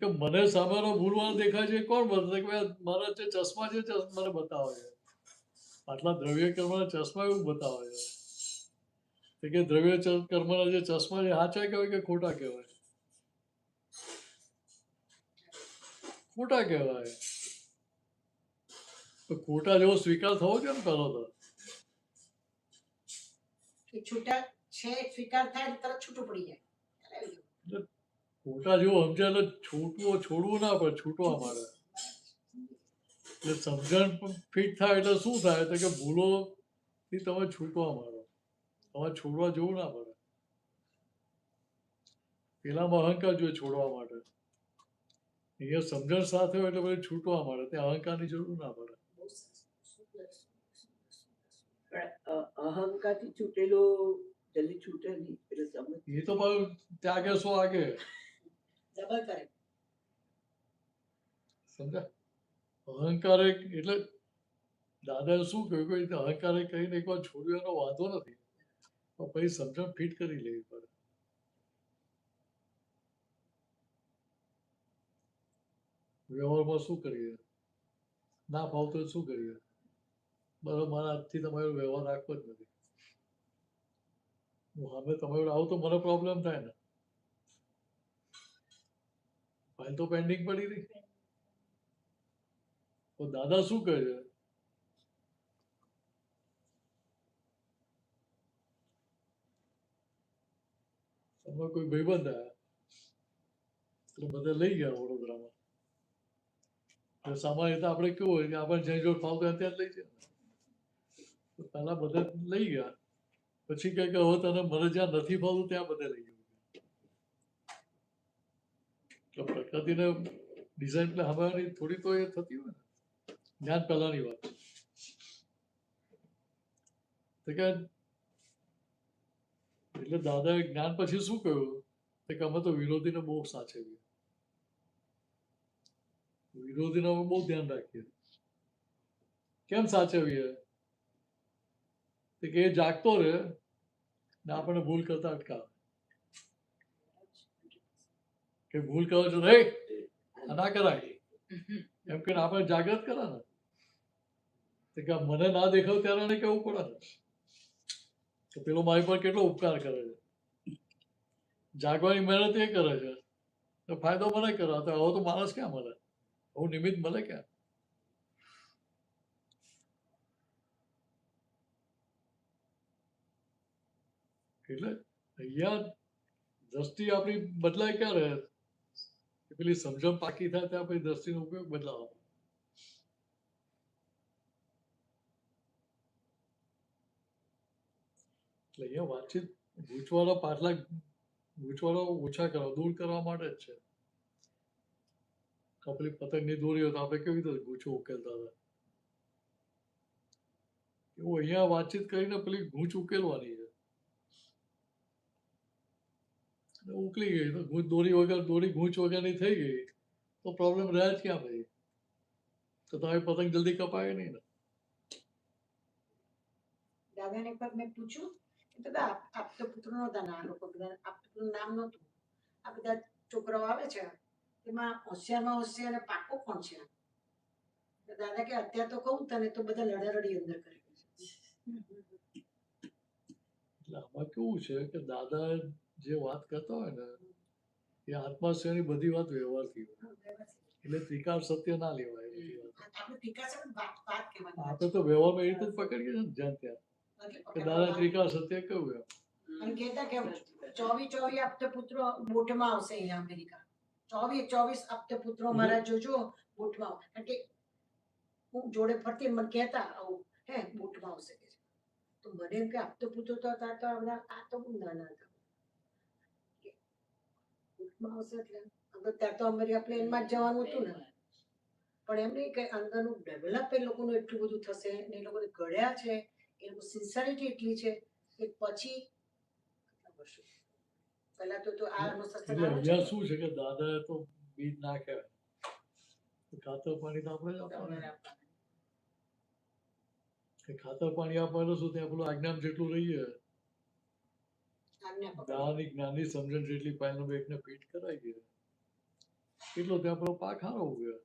કે મને સામેવાળો ભૂલવાળો દેખાય છે. કોણ બતાવે કે મારા જે ચશ્મા છે મને બતાવે છે. આટલા દ્રવ્ય કર્મના ચશ્મા એવું બતાવે છે કે દ્રવ્ય કર્મના જે ચશ્મા છે સાચા કહેવાય કે ખોટા કહેવાય? ખોટા કહેવાય. તો ખોટા જેવો સ્વીકાર થવો છે ને પેલો તો. એ છૂટા છે સ્વીકાર થાય એટલે તરત છૂટું પડી જાય. ખોટા જેવો સમજ્યા એટલે છોડવું ના પડે, છૂટવા માંડે. એટલે સમજણ ફિટ થાય એટલે શું થાય તો કે ભૂલોથી તમે છૂટવા માંડો. તમારે છોડવા જેવું ના પડે. પેલામાં અહંકાર જોઈએ છોડવા માટે, અહીંયા સમજણ સાથે હોય એટલે પછી છૂટવા માંડે. ત્યાં અહંકારની જરૂર ના પડે. પણ અહંકારથી છૂટેલો જલ્દી છૂટે નહીં એટલે સમજ. એ તો પાછું ત્યાગે સો આગે. ડબલ કરે. સમજ્યા? અહંકાર એટલે દાદાએ શું કહ્યું કે અહંકારે કહીને એકવાર છોડ્યો એનો વાંધો નથી, પણ પછી સમજણ ફિટ કરી લેવી પડે. વ્યવહારમાં શું કરીએ? ના ફાવતો શું કરીએ? બરાબર, મારા હાથથી તમારો વ્યવહાર રાખવો જ નથી. હું સામે તમારે આવું તો મને પ્રોબ્લેમ થાય ને. ફાઇલ તો પેન્ડિંગ પડી રહી. તો દાદા શું કહે છે? તમે કોઈ ભાઈબંધ આવ્યા એટલે બધા લઈ ગયા વડોદરામાં. સામાન્ય રીતે આપણે કેવું હોય કે આપણે જ્યાં જોડે ફાવતું હોય ત્યાં જ લઈ જાય. તો પહેલા બધા લઈ ગયા, પછી કહે કે હવે તને મને જ્યાં નથી ફાવતું ત્યાં બધા લઈ ગયું. એટલે પ્રકૃતિને ડિઝાઇન એટલે હવાની થોડી તો એ થતી હોય ને. જ્ઞાન પહેલાની વાત તો કે એટલે દાદાએ જ્ઞાન પછી શું કહ્યું કે અમે તો વિરોધીને બહુ સાચવીએ. વિરોધીને અમે બહુ ધ્યાન રાખીએ. કેમ સાચવીએ? કે એ જાગતો રહે ને આપણને ભૂલ કરતા અટકાવે. કે ભૂલ કરો છો રે ના કરાય એમ કે આપણે જાગૃત કરે ને. કે મને ના દેખાવ ત્યારે એને કેવું પડે ને કે પેલો મારી પર કેટલો ઉપકાર કરે છે. જાગવાની મહેનત એ કરે છે તો ફાયદો મને કરે. તો હવે તો માણસ ક્યાં મળે? હું નિમિત્ત મળે ક્યાં? એટલે અહીંયા દ્રષ્ટિ આપણી બદલાય ક્યારે? પેલી સમજણ પાકી થાય ત્યાં પછી દ્રષ્ટિનો ઉપયોગ બદલાવો. એટલે અહીંયા વાતચીત ગૂંચવાડા પાછલા ગૂંચવાડા ઓછા કરવા, દૂર કરવા માટે જ છે. પેલી પતંગની દોરી હોય તો આપણે કેવી રીતે ગૂંચો ઉકેલતા હતા, એવું અહીંયા વાતચીત કરીને પેલી ગૂંચ ઉકેલવાની છે. ઉકલી ગઈ તો દોરી વગર, દોરી ગૂંચ વગરની થઈ ગઈ તો પ્રોબ્લેમ રહ્યા જ ક્યાં ભાઈ? તો તમારી પતંગ જલ્દી કપાય નહીં ને. દાદાને એક વાર મેં પૂછ્યું કે દાદા આપ તો પુત્ર નહોતા ના લોકો બધા આપનું નામ નહોતું, આ બધા છોકરાઓ આવે છે એમાં હોશિયારમાં હોશિયાર અને પાકો કોણ છે? તો દાદા કે અત્યારે તો કહું તને તો બધા લડારડી અંદર કરે. એટલે આમાં કેવું છે કે દાદા જે વાત કરતા હોય ને એ આત્માશ્રયની બધી વાત વ્યવહારથી હોય. એટલે ત્રિકાળ સત્ય ના લેવાય. બધી વાત આપણે ટીકા છે પણ વાત કહેવાની આપણે તો વ્યવહારમાં એ રીતે જ પકડીએ છીએ ને જ્યાં ત્યાં કે દાદા ત્રિકાળ સત્ય કહ્યું એમ. અને કહેતા કે 24 આપતો પુત્રો બોટમાં આવશે અહીંયા અમેરિકા. 24 આપતે પુત્રો મારા જોજો બૂટમાં કારણ કે હું જોડે ફરતી મને કહેતા આવું હે બૂટમાં આવશે કે તો મને એમ કે આપતો પુત્રો તો હતા તો આ તો બહુ નાના હતા બૂટમાં આવશે એટલે અંદર ત્યાં તો અમારી પ્લેનમાં જ જવાનું હતું ને પણ એમ નહીં કે અંદરનું ડેવલપ એ લોકોનું એટલું બધું થશે ને એ લોકોને ઘડ્યા છે એ લોકો સિન્સિયરિટી એટલી છે કે પછી કેટલા વર્ષો પહેલા તો આ એટલે અહીંયા શું છે કે દાદાએ તો બીજ નાખ્યા ખાતર પાણી તો આપણે જ આપવાનું કે ખાતર પાણી આપવાનું શું ત્યાં પેલું આજ્ઞામ જેટલું રહીએ જ્ઞાનની સમજણ જેટલી પાયનો બેગને ફીટ કરાઈ ગયા એટલો ત્યાં પેલો પાક હારો ઉગ્યો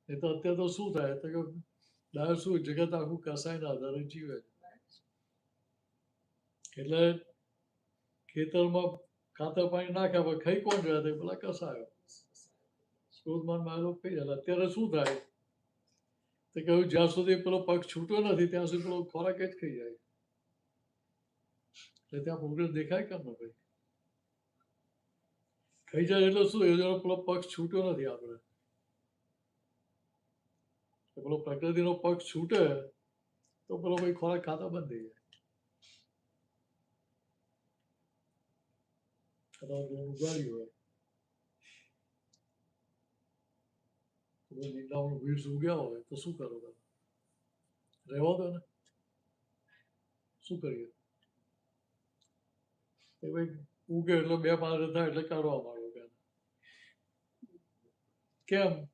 એ તો અત્યારે તો શું થાય તો કે દાળ શું જગત આખું કસાયના આધારે જીવે એટલે ખેતરમાં ખાતર પાણી નાખ્યા પણ ખાઈ કોણ રહ્યા હતા પેલા કસાયો ક્રોધમાન મારો થઈ જાય અત્યારે શું થાય તો કહ્યું જ્યાં સુધી પેલો પગ છૂટો નથી ત્યાં સુધી પેલો ખોરાક જ ખાઈ જાય એટલે ત્યાં પ્રોગ્રેસ દેખાય કેમ ને ભાઈ ખાઈ જાય એટલે શું એ પેલો પક્ષ છૂટો નથી આપણે પેલો પ્રકૃતિનો પક્ષ છૂટે તો પેલો ભાઈ ખોરાક ખાતા બંધ થઈ જાય ઉગાડ્યું હોય નીંદામણ વીર્સ ઉગ્યા હોય તો શું કરો તમે રહેવા દો ને શું કરીએ એ ભાઈ ઉગે એટલે બે પાંચ થાય એટલે કાઢવા માંડો કેમ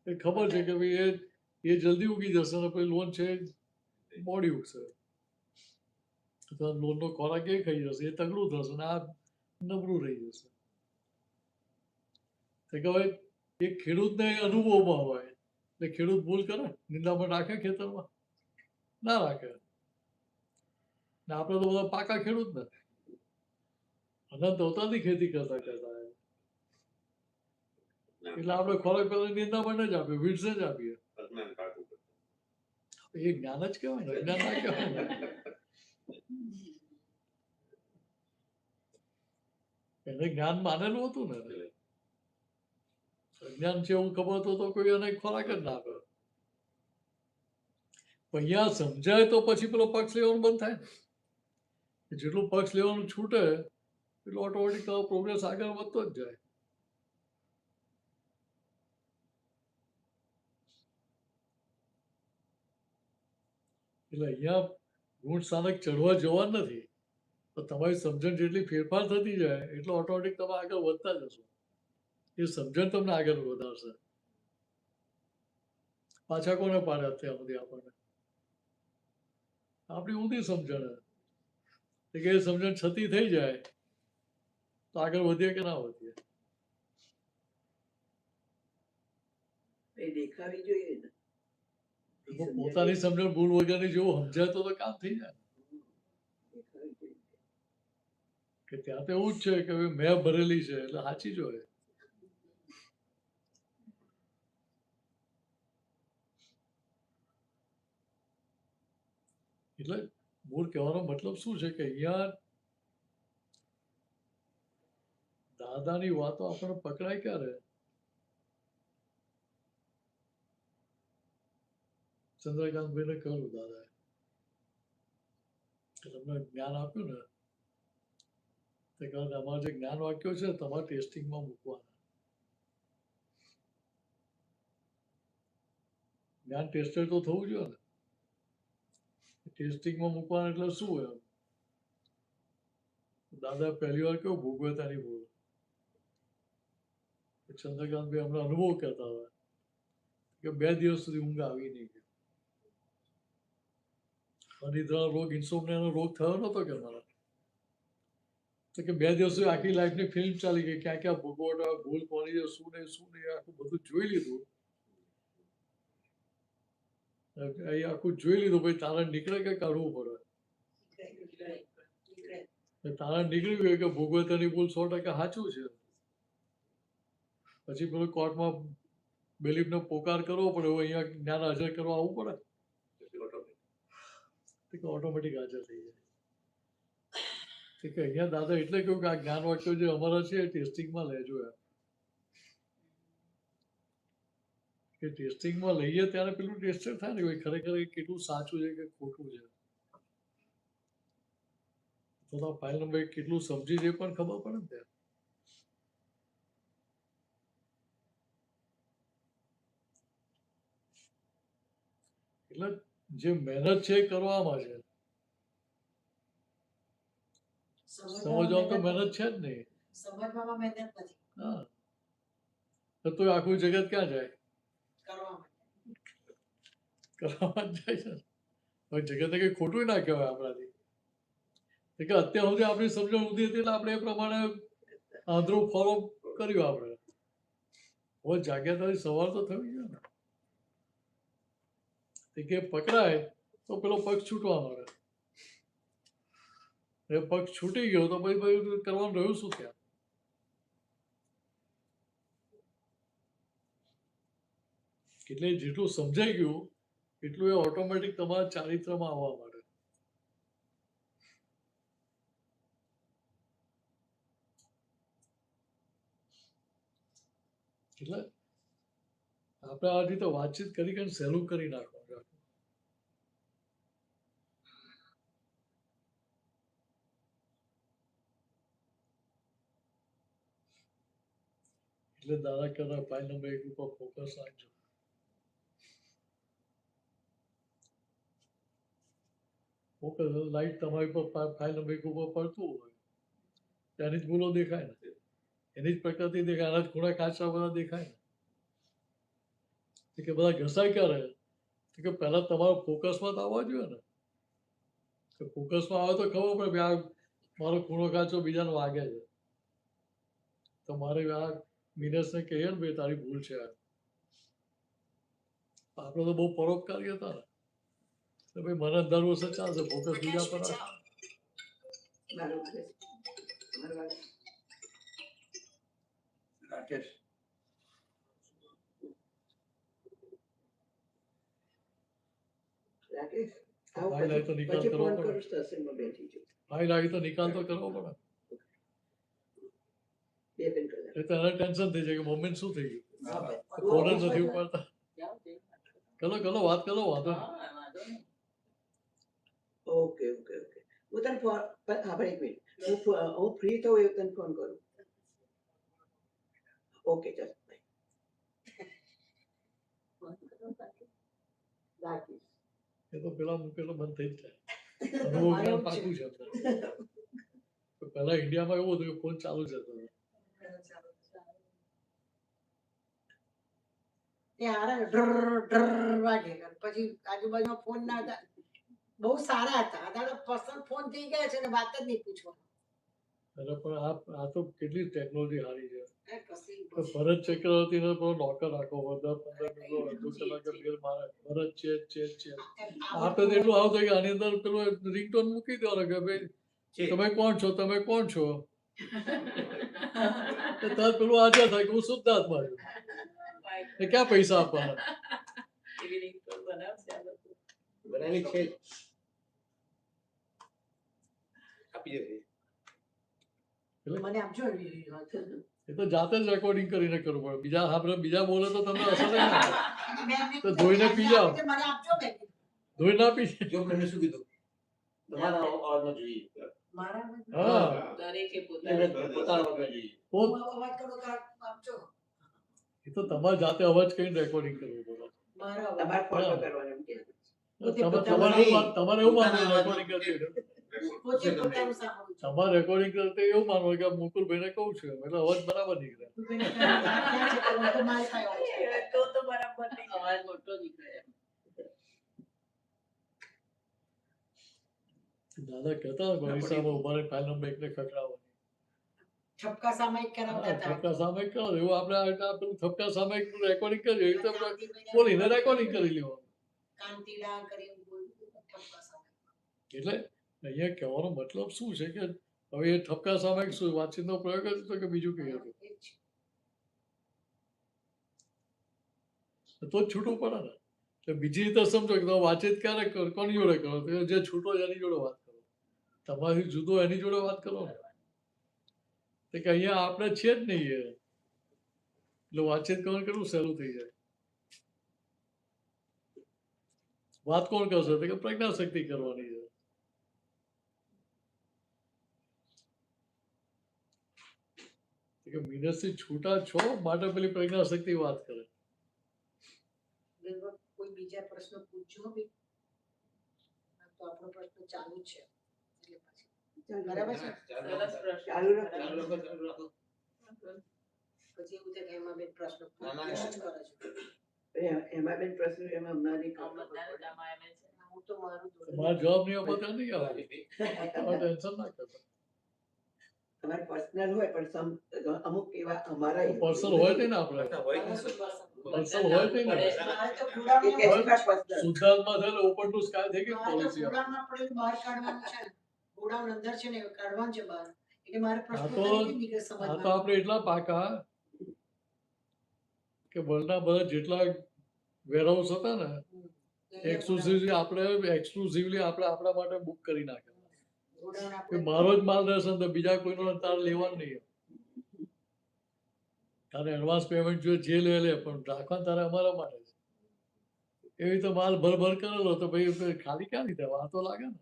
એ ખબર છે કે ભાઈ એ જલ્દી ઉગી જશે ને પછી લોન છે મોડી ઉગશે લોનનો ખોરાક એ ખાઈ જશે એ તગડું થશે ને આ નબળું રહી જશે કે ભાઈ એ ખેડૂતને અનુભવમાં હોય એટલે ખેડૂત ભૂલ કરે નિંદામણ રાખે ખેતરમાં ના રાખે ને આપણે તો બધા પાકા ખેડૂત ને અનંત અવતારથી ખેતી કરતા એટલે આપણે ખોરાક પેલા નિંદામણ જ આપીએ વીડસે જ આપીએ એ જ્ઞાન જ કહેવાય ને જ્ઞાન ના કહેવાય ને એને જ્ઞાન માનેલું હતું ને અજ્ઞાન છે એવું ખબર તો કોઈ એને ખોરાક જ ના આપે પણ અહીંયા સમજાય તો પછી પેલો પક્ષ લેવાનું બંધ થાય ને જેટલું પક્ષ લેવાનું છૂટે એટલું ઓટોમેટિક પ્રોગ્રેસ આગળ વધતો જ જાય એટલે અહીંયા ગુણ સ્થાનક ચડવા જવા નથી તો તમારી સમજણ જેટલી ફેરફાર થતી જાય એટલો ઓટોમેટિક તમે આગળ વધતા જશો એ સમજણ તમને આગળ વધારશે પાછા કોને પાડે અત્યાર સુધી આપણને આપણી ઊંધી સમજણ કે એ સમજણ છતી થઈ જાય તો આગળ વધીએ કે ના વધીએ એ દેખાવી જોઈએ ને પોતાની સમજણ ભૂલ વગરની જેવું સમજાય તો કામ થઈ જાય દેખાવી જોઈએ કે ત્યાં તો એવું જ છે કે મેં ભરેલી છે એટલે સાચી જ હોય એટલે મૂળ કહેવાનો મતલબ શું છે કે અહીંયા દાદાની વાતો આપણને પકડાય ક્યારે ચંદ્રકાંતભાઈને કહ્યું દાદાએ કે તમને જ્ઞાન આપ્યું ને તે કારણ અમારા જે જ્ઞાન વાક્યો છે તમારે ટેસ્ટિંગમાં મૂકવાના જ્ઞાન ટેસ્ટેડ તો થવું જોઈએ ને ટેસ્ટિંગમાં મૂકવાનું એટલે શું હોય દાદા પહેલી વાર કેવું ભોગવતાની ભૂલ ચંદ્રકાંતભાઈ હમણાં અનુભવ કરતા હતા કે 2 દિવસ સુધી ઊંઘ આવી નહીં અનિદ્રા રોગ ઇન્સોમનિયાનો રોગ થયો નતો કે મારા તો કે 2 દિવસ સુધી આખી લાઈફની ફિલ્મ ચાલી ગઈ ક્યાં ક્યાં ભોગવટા ભૂલ કોની છે શું નહીં આખું બધું જોઈ લીધું આખું જોઈ લીધું ભાઈ તારણ નીકળે કે કાઢવું પડે તારણ નીકળી ગયું કે ભોગવતાની ભૂલ 100% સાચું છે પછી પેલું કોર્ટમાં બિલીફનો પોકાર કરવો પડે એવું અહીંયા જ્ઞાન હાજર કરવા આવવું પડે ઓટોમેટિક હાજર થઈ જાય કે અહીંયા દાદા એટલે કહ્યું કે આ જ્ઞાન વાક્યો જે અમારા છે એ ટેસ્ટિંગમાં લેજો એમ. કે ટેસ્ટિંગમાં લઈએ ત્યારે પેલું ટેસ્ટેડ થાય ને કે ખરેખર એ કેટલું સાચું છે કે ખોટું છે. તો ફાઇલ નંબર કેટલું સમજી છે એ પણ ખબર પડે ને ત્યાં. એટલે જે મહેનત છે એ કરવામાં છે. સમજવામાં તો મહેનત છે જ નહીં. સમજવામાં મહેનત નથી, હા, તો આખું જગત ક્યાં જાય? કરવામાં. કરવામાં જ જાય છે ને. હવે જગતે કઈ ખોટું ના કહેવાય આપણાથી. કે અત્યાર સુધી આપણી સમજણ ઊંધી હતી એટલે આપણે એ પ્રમાણે આંધળું ફોલો કર્યું આપણે. હવે જાગ્યા તારી સવાર તો થવી જોઈએ ને. કે પકડાય તો પેલો પગ છૂટવા મળે. એ પગ છૂટી ગયો તો પછી કરવાનું રહ્યું શું ત્યાં? એટલે જેટલું સમજાઈ ગયું એટલું એ ઓટોમેટિક તમારા ચારિત્રમાં આવવા માંડે. એટલે આપણે આ રીતે વાતચીત કરી સહેલું કરી નાખવાનું. એટલે દાદા કહેતા ફાઇલ નંબર 1 ઉપર ફોકસ રાખજો. ફોકસ લાઈટ તમારી પર ફાઇલ નંબર 1 ઉપર પડતું હોય ત્યાંની જ ભૂલો દેખાય ને, એની જ પ્રકૃતિ દેખાય, આના જ ખૂણા કાચા બધા દેખાય ને. કે બધા ઘસાય ક્યારે? કે પહેલા તમારો ફોકસમાં તો આવવા જોઈએ ને. કે ફોકસમાં આવે તો ખબર પડે કે આ મારો ખૂણો કાચો બીજાને વાગે છે, તો મારે આ મિનસને કહીએ ને ભાઈ તારી ભૂલ છે. આપણે તો બહુ પરોપકારી હતા ને. તો ભાઈ મને 10 વર્ષ ચાલશે, ફોકસ બીજા પર આવે. રાકેશ રાકેશ આવો ફાઇલ આવી તો નિકાલ પછી કરવો ફોન પડે. કરું સ્ટેશનમાં બેઠી છું. ફાઇલ આવી તો નિકાલ તો કરવો પડે. બે બેન કલાક. એ તો એને ટેન્શન થઈ જાય કે મમ્મીને શું થઈ ગયું, હા ભાઈ. ફોન જ નથી ઉપાડતા. કરો વાત કરો, વાંધો નહીં. ઓકે ઓકે ઓકે હું તને ફોન હા ભાઈ એક મિનિટ હું ફ્રી થઉં એવું તને ફોન કરું. ઓકે ચાલ રાખીશ. એ તો પેલા મૂકેલો બંધ થઈ જ જાય. અનુભવ જ્ઞાન પાકું છે અત્યારે. તો પહેલા ઇન્ડિયામાં એવું હતું કે ફોન ચાલુ જ હતો. એ હારા ડ્ર ડ્ર વાગે પછી આજુબાજુમાં ફોન ના હતા, બહુ સારા હતા. અત્યારે પર્સનલ ફોન થઈ ગયા છે ને વાત જ નહીં પૂછવાનો. અરે પણ આ તો કેટલી ટેકનોલોજી સારી છે. એ કશી તો ભરત ચક્રવર્તી નો પેલો નોકર રાખો, બધા 15 મિનિટ અડધો કલાકે બેલ મારે, ભરત છે. આપણે તો એટલું આવું થાય કે આની અંદર પેલું રિંગટોન મૂકી દેવાનો કે ભાઈ તમે કોણ છો, તમે કોણ છો. તો તાર પેલું આજા થાય કે હું શુદ્ધાત્મા છું. એ ક્યાં પૈસા આપવાના? બનાવી છે આપી દે. મને આપજો એવી વાત. એ તો જાતે જ રેકોર્ડિંગ કરીને કરવું પડે. બીજા આપણે બીજા બોલે તો તમને અસર નહીં થાય. મેં એમને તો ધોઈને પી જાઓ. મને આપજો મેં કીધું. ધોઈ ના પી. જો મને શું કીધું તમારા અવાજમાં જોઈએ. મારા હા, દરેકે પોતાના અવાજમાં જોઈએ. પોત અવાજ કરો તો આપજો. એ તો તમારે જાતે અવાજ કરીને રેકોર્ડિંગ કરવું પડે. મારા અવાજ. તમારે ફોટો કરવાનો એમ કે તમારે એવું માનવું રેકોર્ડિંગ કરતી વખતે. પોતે પોતાનું સાંભળું છું. તમારે રેકોર્ડિંગ કરતી એવું માનવું કે મુકુલભાઈને કહું છું એટલે અવાજ બરાબર નીકળે. તું પેલા ક્યાં છે કે હું તો મારી પાસે આવું છું. તો બરાબર નહીં. અવાજ મોટો નીકળે. દાદા કહેતા હોય બગીચામાં ઉભા રહીને ફાઇલ નંબર 1 ને ખખડાવવાની. ઠપકા સામાયિક કરાવતા હતા. થપકા સામયિક કરો એવું આપણે પેલું થપકા સામયિક રેકોર્ડિંગ કરીએ એવી રીતે આપણે બોલીને રેકોર્ડિંગ કરી લેવાનું. કાંતિડા કરીને બોલું ઠપકા સામાયિક. એટલે અહીંયા કહેવાનો મતલબ શું છે કે હવે એ ઠપકા સામયિક શું વાતચીતનો પ્રયોગ જ હતો કે બીજું કઈ હતું? એ જ છે. તો જ છૂટું પડે ને. એટલે બીજી રીતે સમજો કે તમે વાતચીત ક્યારે કરો, કોની જોડે કરો? તો જે છૂટો છે એની જોડે વાત કરો. તમારી જુદો એની જોડે વાત કરો ને. તો કે અહીંયા આપણે છે જ નહીં એ. એટલે વાતચીત કરવાનું કેટલું સહેલું થઈ જાય. વાત કોણ કરશે? તો કે પ્રજ્ઞા શક્તિ કરવાની છે. તો કે મીનસથી છૂટા છો માટે પેલી પ્રજ્ઞા શક્તિ વાત કરે. બેન, કોઈ બીજા પ્રશ્ન પૂછજો બી તો આપણો પ્રશ્ન ચાલુ જ છે એટલે પછી બરાબર છે. સરસ પ્રશ્ન. ચાલુ રાખો. ચાલુ રાખો, ચાલુ રાખો. પછી એવું થાય કે એમાં બેન પ્રશ્ન ના, ના, પૂછ્યો જ કરે છે. એમાં બેન પ્રશ્ન એમાં અમારી આ બધાને તમારે છે. હું તો મારું જોડે તમારા જવાબ નહીં આપો ત્યાં નહીં આવે. તમારે ટેન્શન ના કરતા. તમારે પર્સનલ હોય પણ અમુક એવા અમારા પર્સનલ હોય નહીં ને આપણે. હોય મારે ને. શું પસંદ? પર્સનલ હોય નહીં ને. મારે તો એ ગુડામાં કે છે personal. શુદ્ધાત્મા થયેલો ઓપન ટુ સ્કાય થઈ ગઈ મારે તો પોલિસી. ગુડામાં પડેલું બહાર કાઢવાનું છે ને. ગુડામાં અંદર છે ને કાઢવાનું છે બહાર. એટલે મારે પ્રશ્ન આ તો- તરીકે નીકળે આ તો સમજમાં. આપણે એટલા પાકા કે વર્લ્ડના બધા જેટલા વેરહાઉસ હતા ને એક્સક્લુઝિવલી આપણે આપણા માટે બુક કરી નાખ્યા. ગુડામાં કે આપણે મારો જ માલ રહેશે ને તો બીજા કોઈનો તાર લેવાનું નહીં. તારે એડવાન્સ પેમેન્ટ જોઈએ જે લે પણ રાખવાનું તારે અમારા માટે છે. એવી તો માલ ભર કરેલો તો ભાઈ ખાલી ક્યાં લીધા વાર તો લાગે ને.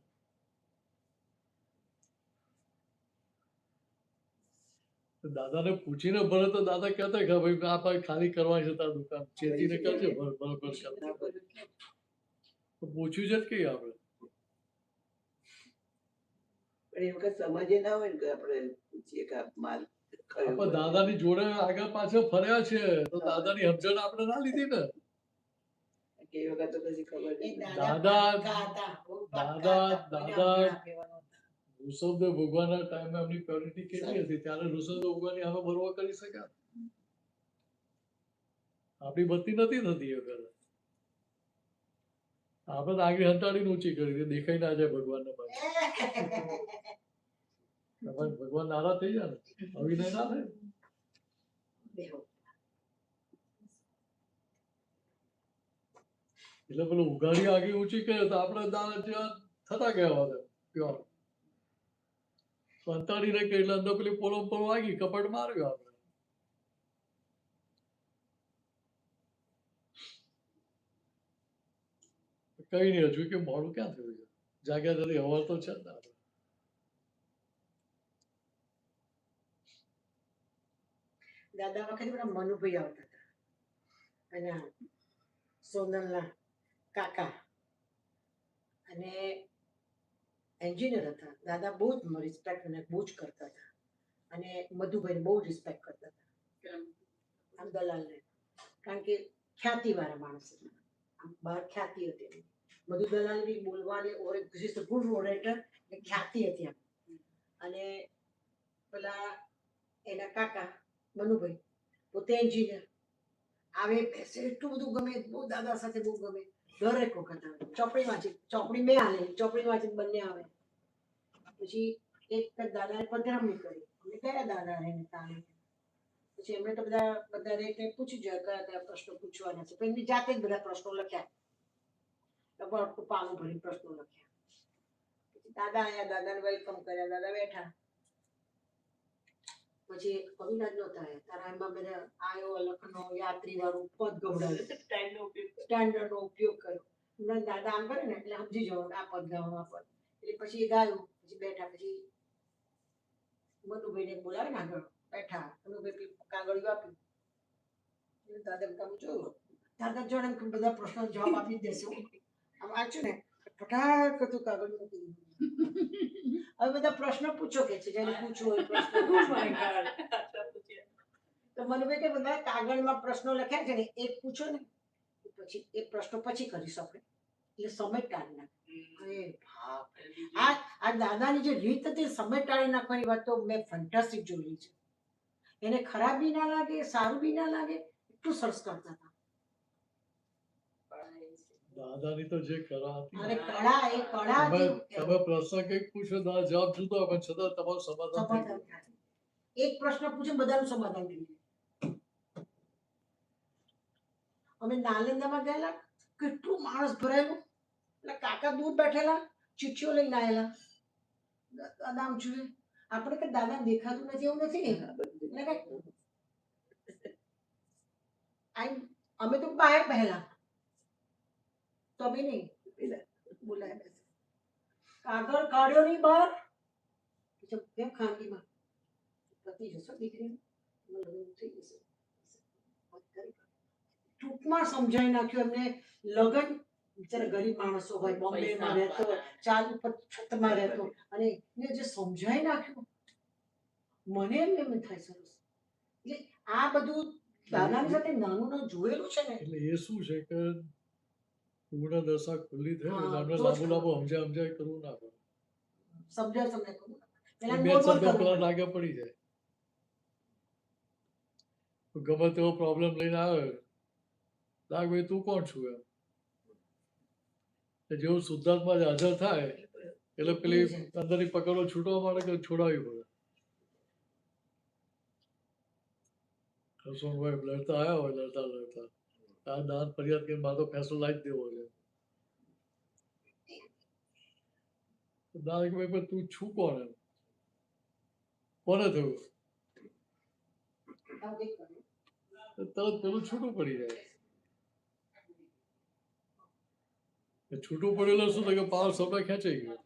તો દાદાને પૂછીને ભરે તો દાદા કહેતા કે ભાઈ આ ભાઈ ખાલી કરવાની છે તાર દુકાન ચેતીને કરજે ભર કરતા. તો પૂછ્યું છે જ કઈ આપણે. પણ એ વખત સમજે ના હોય ને કે આપણે પૂછીએ કે આ માલ ખરો આપણે દાદાની જોડે આગળ પાછળ ફર્યા છે તો દાદાની સમજણ આપણે ના લીધી ને. કે એ વખત તો કશી ખબર એ નહીં. દાદા દાદા- પાક્કા હતા, બહુ પાક્કા દાદા- હતા. કોઈને દાદા- અમને આપેવાનો હતા. ઋષભદેવ ભગવાનના ટાઈમે એમની પ્યોરિટી કેટલી હતી ત્યારે ઋષભદેવ ભગવાનની સામે બરોબર કરી શક્યા. આપણી બત્તી નથી થતી એ વખતે. આપણે તો આગળ હંતાડીને ઊંચી કરી કે દેખાઈ ના જાય ભગવાનને પાસે. ભગવાન નારાજ થઈ જાય ને અભિનય ના થાય. બેહો. એટલે પેલું ઉઘાડી આગળ ઊંચી કરે તો આપણે દાણા જેવા થતા ગયા હતા પ્યોર. તો અંતાડીને કે એટલે અંદર પેલી પોલો વાગી કપટ માર્યો આપણે. કઈ નહીં હજુ કે મોડું ક્યાં થયું છે જાગ્યા જલ્દી હવાર તો છે જ ને આપણે. દાદા વખતે પેલા મનુભાઈ આવતા હતા અને સોનલના કાકા અને એન્જિનિયર હતા. દાદા બહુ જ રિસ્પેક્ટ અને બહુ જ કરતા હતા અને મધુભાઈ બહુ રિસ્પેક્ટ કરતા હતા આમ દલાલને. કારણ કે ખ્યાતિવાળા માણસ હતા. આમ બહાર ખ્યાતિ હતી એમની. મધુ દલાલ બી બોલવાની ગુડ ઓરેટર ને ખ્યાતિ હતી આમ. અને પેલા એના કાકા મનુભાઈ પોતે એન્જિનિયર આવે બેસે એટલું બધું ગમે બહુ દાદા સાથે બહુ ગમે. દરેક વખત આવે ચોપડી વાંચી ચોપડી મેં આલે ચોપડી વાંચી બંને આવે. પછી એક દાદાએ પધરામણી કરી અમે કયા દાદા એને તાણે. પછી એમણે તો બધા રેટને પૂછી જોયા કયા કયા પ્રશ્નો પૂછવાના છે. તો એમની જાતે જ બધા પ્રશ્નો લખ્યા. આખું પાનું ભરી પ્રશ્નો લખ્યા. પછી દાદા આયા દાદાને વેલકમ કર્યા. દાદા બેઠા. પછી અવિનાશ નહોતા આવ્યા. તારા એમાં બધા આયો લખનો યાત્રી વાળું પદ ગવડાવ્યું. ટાઈમનો ઉપયોગ કરો. સ્ટેન્ડર્ડ નો ઉપયોગ કર્યો. અને દાદા આમ કરે ને એટલે સમજી જવાનું આ પદ ગાવાનું આ પદ. એટલે પછી એ ગાયું. પછી બેઠા. પછી મનુભાઈને બોલાવે ને આગળ બેઠા. મનુભાઈ કાગળિયું આપ્યું. એટલે દાદા આમ જોયું. દાદા જોડે એમ કે બધા પ્રશ્નો જવાબ આપી જ દેશે. આમ વાંચ્યું ને ફટાક હતું કાગળિયું મૂકી દીધું. હવે બધા પ્રશ્નો પૂછો કે છે જેને પૂછવું હોય પ્રશ્નો પૂછો. તો મનુભાઈ કે બધા કાગળમાં પ્રશ્નો લખ્યા છે ને એક પૂછો ને પછી એ પ્રશ્નો પછી કરીશું આપણે. એટલે સમય ટાળી નાખે. અરે બાપ રે. આ દાદાની જે રીત હતી સમય ટાળી નાખવાની વાત તો મેં ફેન્ટાસ્ટિક જોયેલી છે. એને ખરાબ બી ના લાગે સારું બી ના લાગે એટલું સરસ કરતા હતા. દાદાની તો જે કળા હતી અને ને, કળા એ કળા તમે જે તમે પ્રશ્ન કંઈક પૂછો દાદા જવાબ જુદો હોય પણ છતાં તમારું સમાધાન થઈ સમાધાન ગયું. થાય. એક પ્રશ્ન પૂછે બધાનું સમાધાન થઈ જાય. અમે નાલંદામાં ગયેલા કેટલું માણસ ભરાયેલું એટલે કાકા દૂર બેઠેલા ચિઠ્ઠીઓ લઈને આવેલા. દાદા આમ જોઈએ આપણે કે દાદા દેખાતું નથી એવું નથી ને હા, બધું એટલે અમે તો બહાર પહેલા તો બી નહીં પેલા બોલાય બેસે કાગળ કાઢ્યો નહીં બહાર પછી કેમ ખાનગીમાં પતી જશો દીકરી લગ્ન થઈ જશે ટૂંકમાં સમજાવી નાખ્યું એમને લગ્ન બિચારા ગરીબ માણસો હોય બોમ્બેમાં રહેતો હોય ચાલ ઉપર છતમાં રહેતો અને એને જે સમજાવી નાખ્યું મને એમ થાય સરસ એટલે આ બધું દાદાની સાથે નાનું નાનું જોયેલું છે ને એટલે એ શું છે કે પૂર્ણ દશા ખુલ્લી થઈ હા, ને તો જ આપણે લાંબુ લાંબુ સમજાય કરવું ના પડે સમજાય તમને કહું પેલા બે ગોળ ગોળ શબ્દ કરવું પેલા પડે. લાગે પડી જાય તો ગમે તેવો પ્રોબ્લેમ લઈને આવે લાગ ભાઈ તું કોણ છું એમ એટલે જેવું શુદ્ધાત્મા જ હાજર થાય એટલે પેલી અંદરની પકડો છૂટવા માટે કે છોડાવવી પડે હસુનભાઈ લડતા આવ્યા હોય લડતા લડતા આ દાન ફરિયાદ કરીને મારે તો ફેસલો લાવી જ દેવો છે દાદા કે ભાઈ પણ તું છું કોણ એમ કોને થયું આવું કંઈક કર્યું. તરત પેલું છૂટું પડી જાય એ છૂટું પડેલું શું થાય કે પાવર સપ્લાય ખેંચાઈ ગયો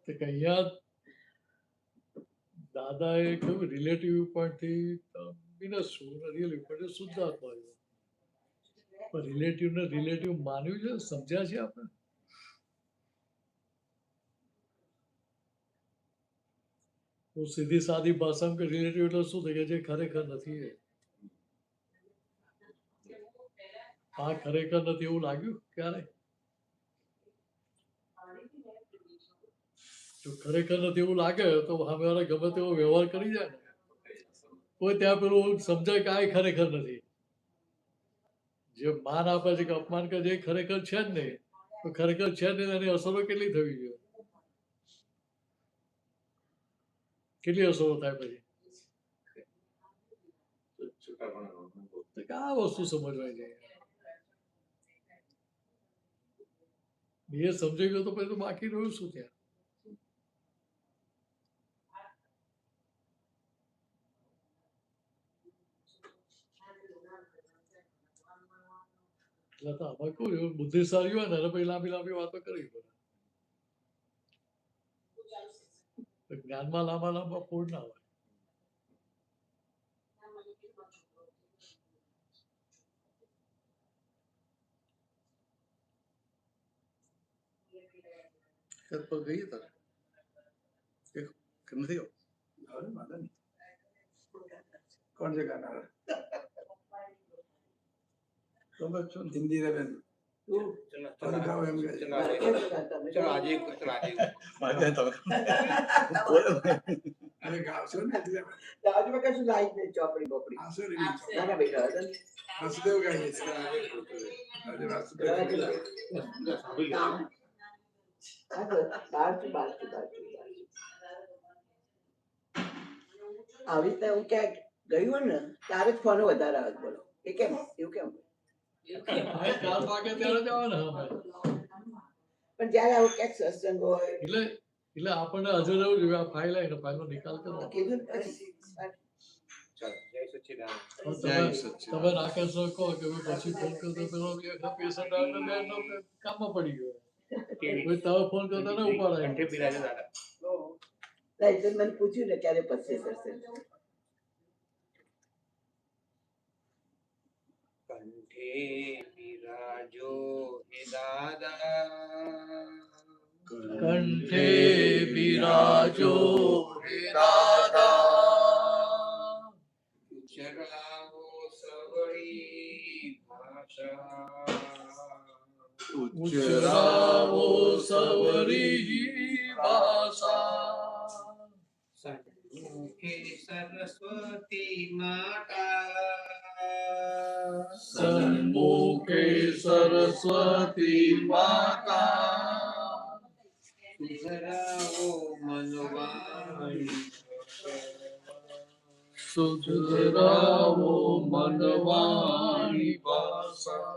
તો કે અહીંયા દાદાએ કહ્યું રિલેટિવ પોઈન્ટથી બિનસ છું રિયલ પોઈન્ટ શુદ્ધાત્મા આવ્યો પણ રિલેટિવને રિલેટિવ માન્યું છે સમજ્યા છે આપણે હું સીધી સાદી ભાષામાં કે રિલેટિવ એટલે શું થાય કે જે ખરેખર નથી એ આ ખરેખર નથી એવું લાગ્યું ક્યારે જો ખરેખર નથી એવું લાગે તો સામેવાળા ગમે તેવો વ્યવહાર કરી જાય ને કોઈ ત્યાં પેલું સમજાય કે આ ખરેખર નથી જે માન આપે છે કે અપમાન કરે છે એ ખરેખર છે જ નહીં તો ખરેખર છે જ નહીં એની અસરો કેટલી થવી જોઈએ કેટલી અસરો થાય પછી તો કે આ વસ્તુ સમજવાય જાય એ સમજાઈ ગયો તો પછી તો બાકી રહ્યું શું ત્યાં એટલે તો આમાં કેવું એવું બુદ્ધિશાળી હોય ને એને પછી લાંબી લાંબી વાતો કરવી પડે તો જ્ઞાનમાં લાંબા લાંબા પૂર્ણ ના હોય પર ગઈ તારે કે નથી कौन से गाना है? તમે છો ને हिंदी रे बेन તું और गाओ एम के ચલો આજે ચલો આજે अरे गाओ सुन એટલે આજુમાં કશું લાઈ જ નહીં ચોપડી બોપડી આસો રે ના ના બેટા હતા ને. વાસુદેવ ગાઈએ છે અરે વાસુદેવ કામ. હા તો બહાર છું, બહાર છું, બહાર છું, બહાર છું. આવી રીતે હું ક્યાંક ગયું હોય ને ત્યારે જ ફોન વધારે આવે છે, બોલો એ કેમ એવું કેમ ભાઈ 4 વાગે ત્યારે જ આવે ને અમે. પણ જયારે આવું ક્યાંક સત્સંગ હોય એટલે આપણને હાજર રહેવું જોઈએ આ ફાઇલ આવીને ફાઇલનો નિકાલ કરો કીધું ને પછી ચાલો જય સચ્ચિદાનંદ તમે તમે રાકેશ કહો કે ભાઈ પછી ફોન કરતો પેલો પેશન્ટ આવે તો બેન કામમાં પડી ગયો કોઈ તમે ફોન કરતા ને ઉપાડાય કંઠે બિરાજે દાદા ના, એટલે મને પૂછ્યું ને ક્યારે પછી સત્સંગ કંઠે બિરાજો હે દાદા કંઠે બિરાજો હે દાદા ઉચરાવો સવળી ભાષા ઉચરાવો સવરી ભાષા સન્મુખે સરસ્વતી માતા સન્મુખે સરસ્વતી માતા સુધરાવો મનવાણી સુધરાવો મનવાણી ભાષા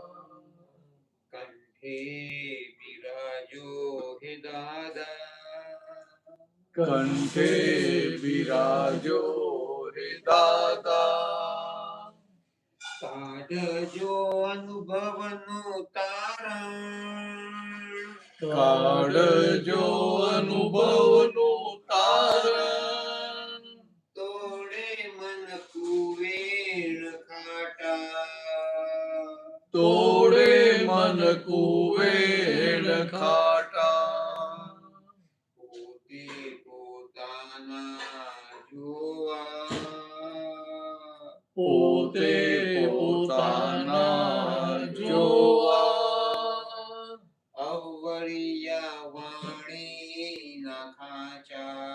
કંઠે કંઠે બિરાજો હે દાદા કંઠે બિરાજો હે દાદા કાઢજો અનુભવનું તારણ કાઢજો અનુભવનું તારણ તોડે મન કુવેર ખાટા તોડે મન કુવેર ખાટા પોતે પોતાના જોવા પોતે પોતાના જોવા અવળિયા વાણીના ખાચા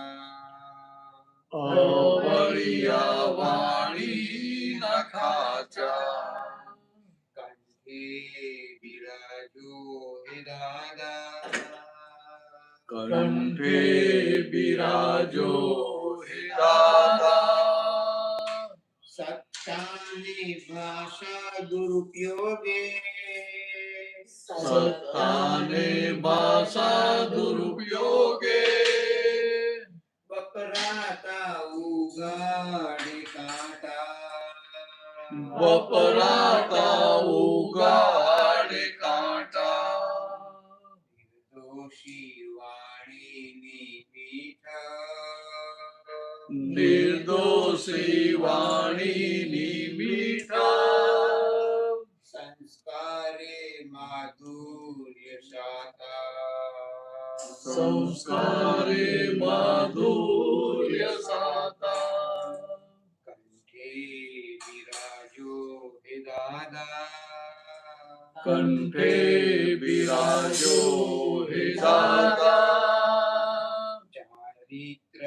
અવળિયા વાણીના ખાચા કંઠે બિરાજો હે દાદા કંઠે બિરાજો હે દાદા સત્તાની ભાષા દુરુપયોગે સત્તાને ભાષા દુરુપયોગે વપરાતા ઉગાડે કાંટા વપરાતા ઉગાડે કાંટા નિર્દોષી વાણીની મીઠા નિર્દોષી વાણીની મીઠા સંસ્કારે માધુર્ય શાતા સંસ્કારે માધુર્ય સાતા કંઠે બિરાજો હે દાદા કંઠે બિરાજો હે દાદા ચારિત્ર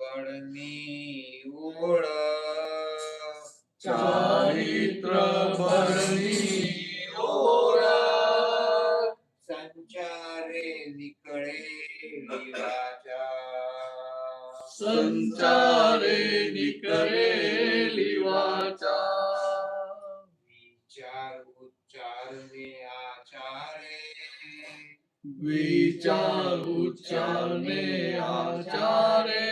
બળની ઓળખ ચારિત્ર બળની ઓળખ સંચારે નીકળેલી વાચા સંચારે નીકળેલી વાચા વિચાર ઉચ્ચાર ને આચારે વિચાર ઉચ્ચાર ને આચારે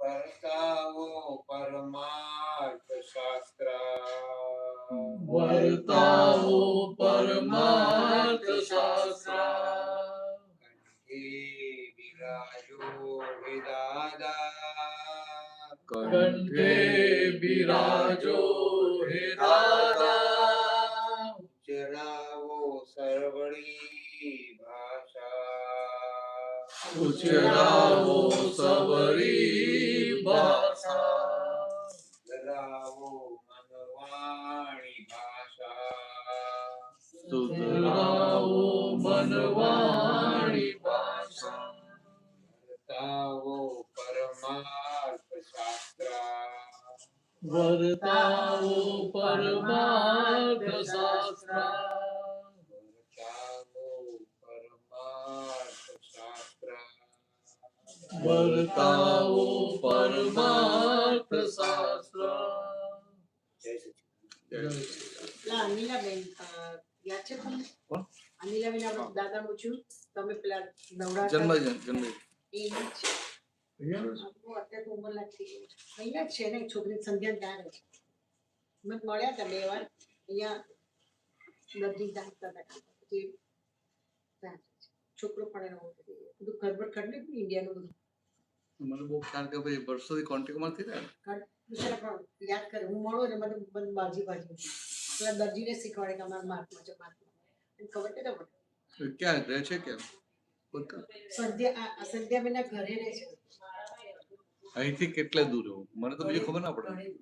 વર્તાવો પરમાર્થ શાસ્ત્ર વર્તાવો પરમાર્થ શાસ્ત્ર કંઠે બિરાજો હે દાદા કંઠે બિરાજો હે દાદા ઉચરાવો સરવળી ભાષા ઉચરાવો સવરી ભાષા ધરાવો મનવાણી ભાષા સુધરાવો મનવાણી ભાષા વર્તાવો પરમાર્થ શાસ્ત્ર વર્તાવો પરમાર્થ શાસ્ત્ર વર્તાવો પરમાર્થ શાસ્ત્ર વર્તાવો પરમાર્થ શાસ્ત્ર જય સચિદાનંદ. પેલા અનિલાબેન યાદ છે તમને કોણ? અનિલાબેન આપણે દાદા પૂછ્યું તમે પેલા નવરાત્ર જન્મ એ જ છે આપણું અત્યારે તો ઉંમર લાગતી ગઈ છે. અહીંયા જ છે ને છોકરી સંધ્યા ત્યાં રહે છે મને મળ્યા હતા 2 વાર અહીંયા દર્દી જાણતા હતા પછી ત્યાં છે. છોકરો પણ એનો બધું ગરબડ કરી લીધું ઇન્ડિયાનું બધું મને બહુ ખ્યાલ કે ભાઈ વર્ષોથી કોન્ટેક્ટમાં નથી રહ્યા બિચારા પણ યાદ કરે હું મળું ને મને બાજી પેલા દર્જીને શીખવાડે કે અમારા મહાત્મા છે મહાત્મા એને ખબર કે ખબર ક્યાં રહે છે કેમ સંધ્યાબેનના ઘરે રહે છે અહીંથી કેટલે દૂર હોવું મને તો બીજું ખબર ના પડે ઘણી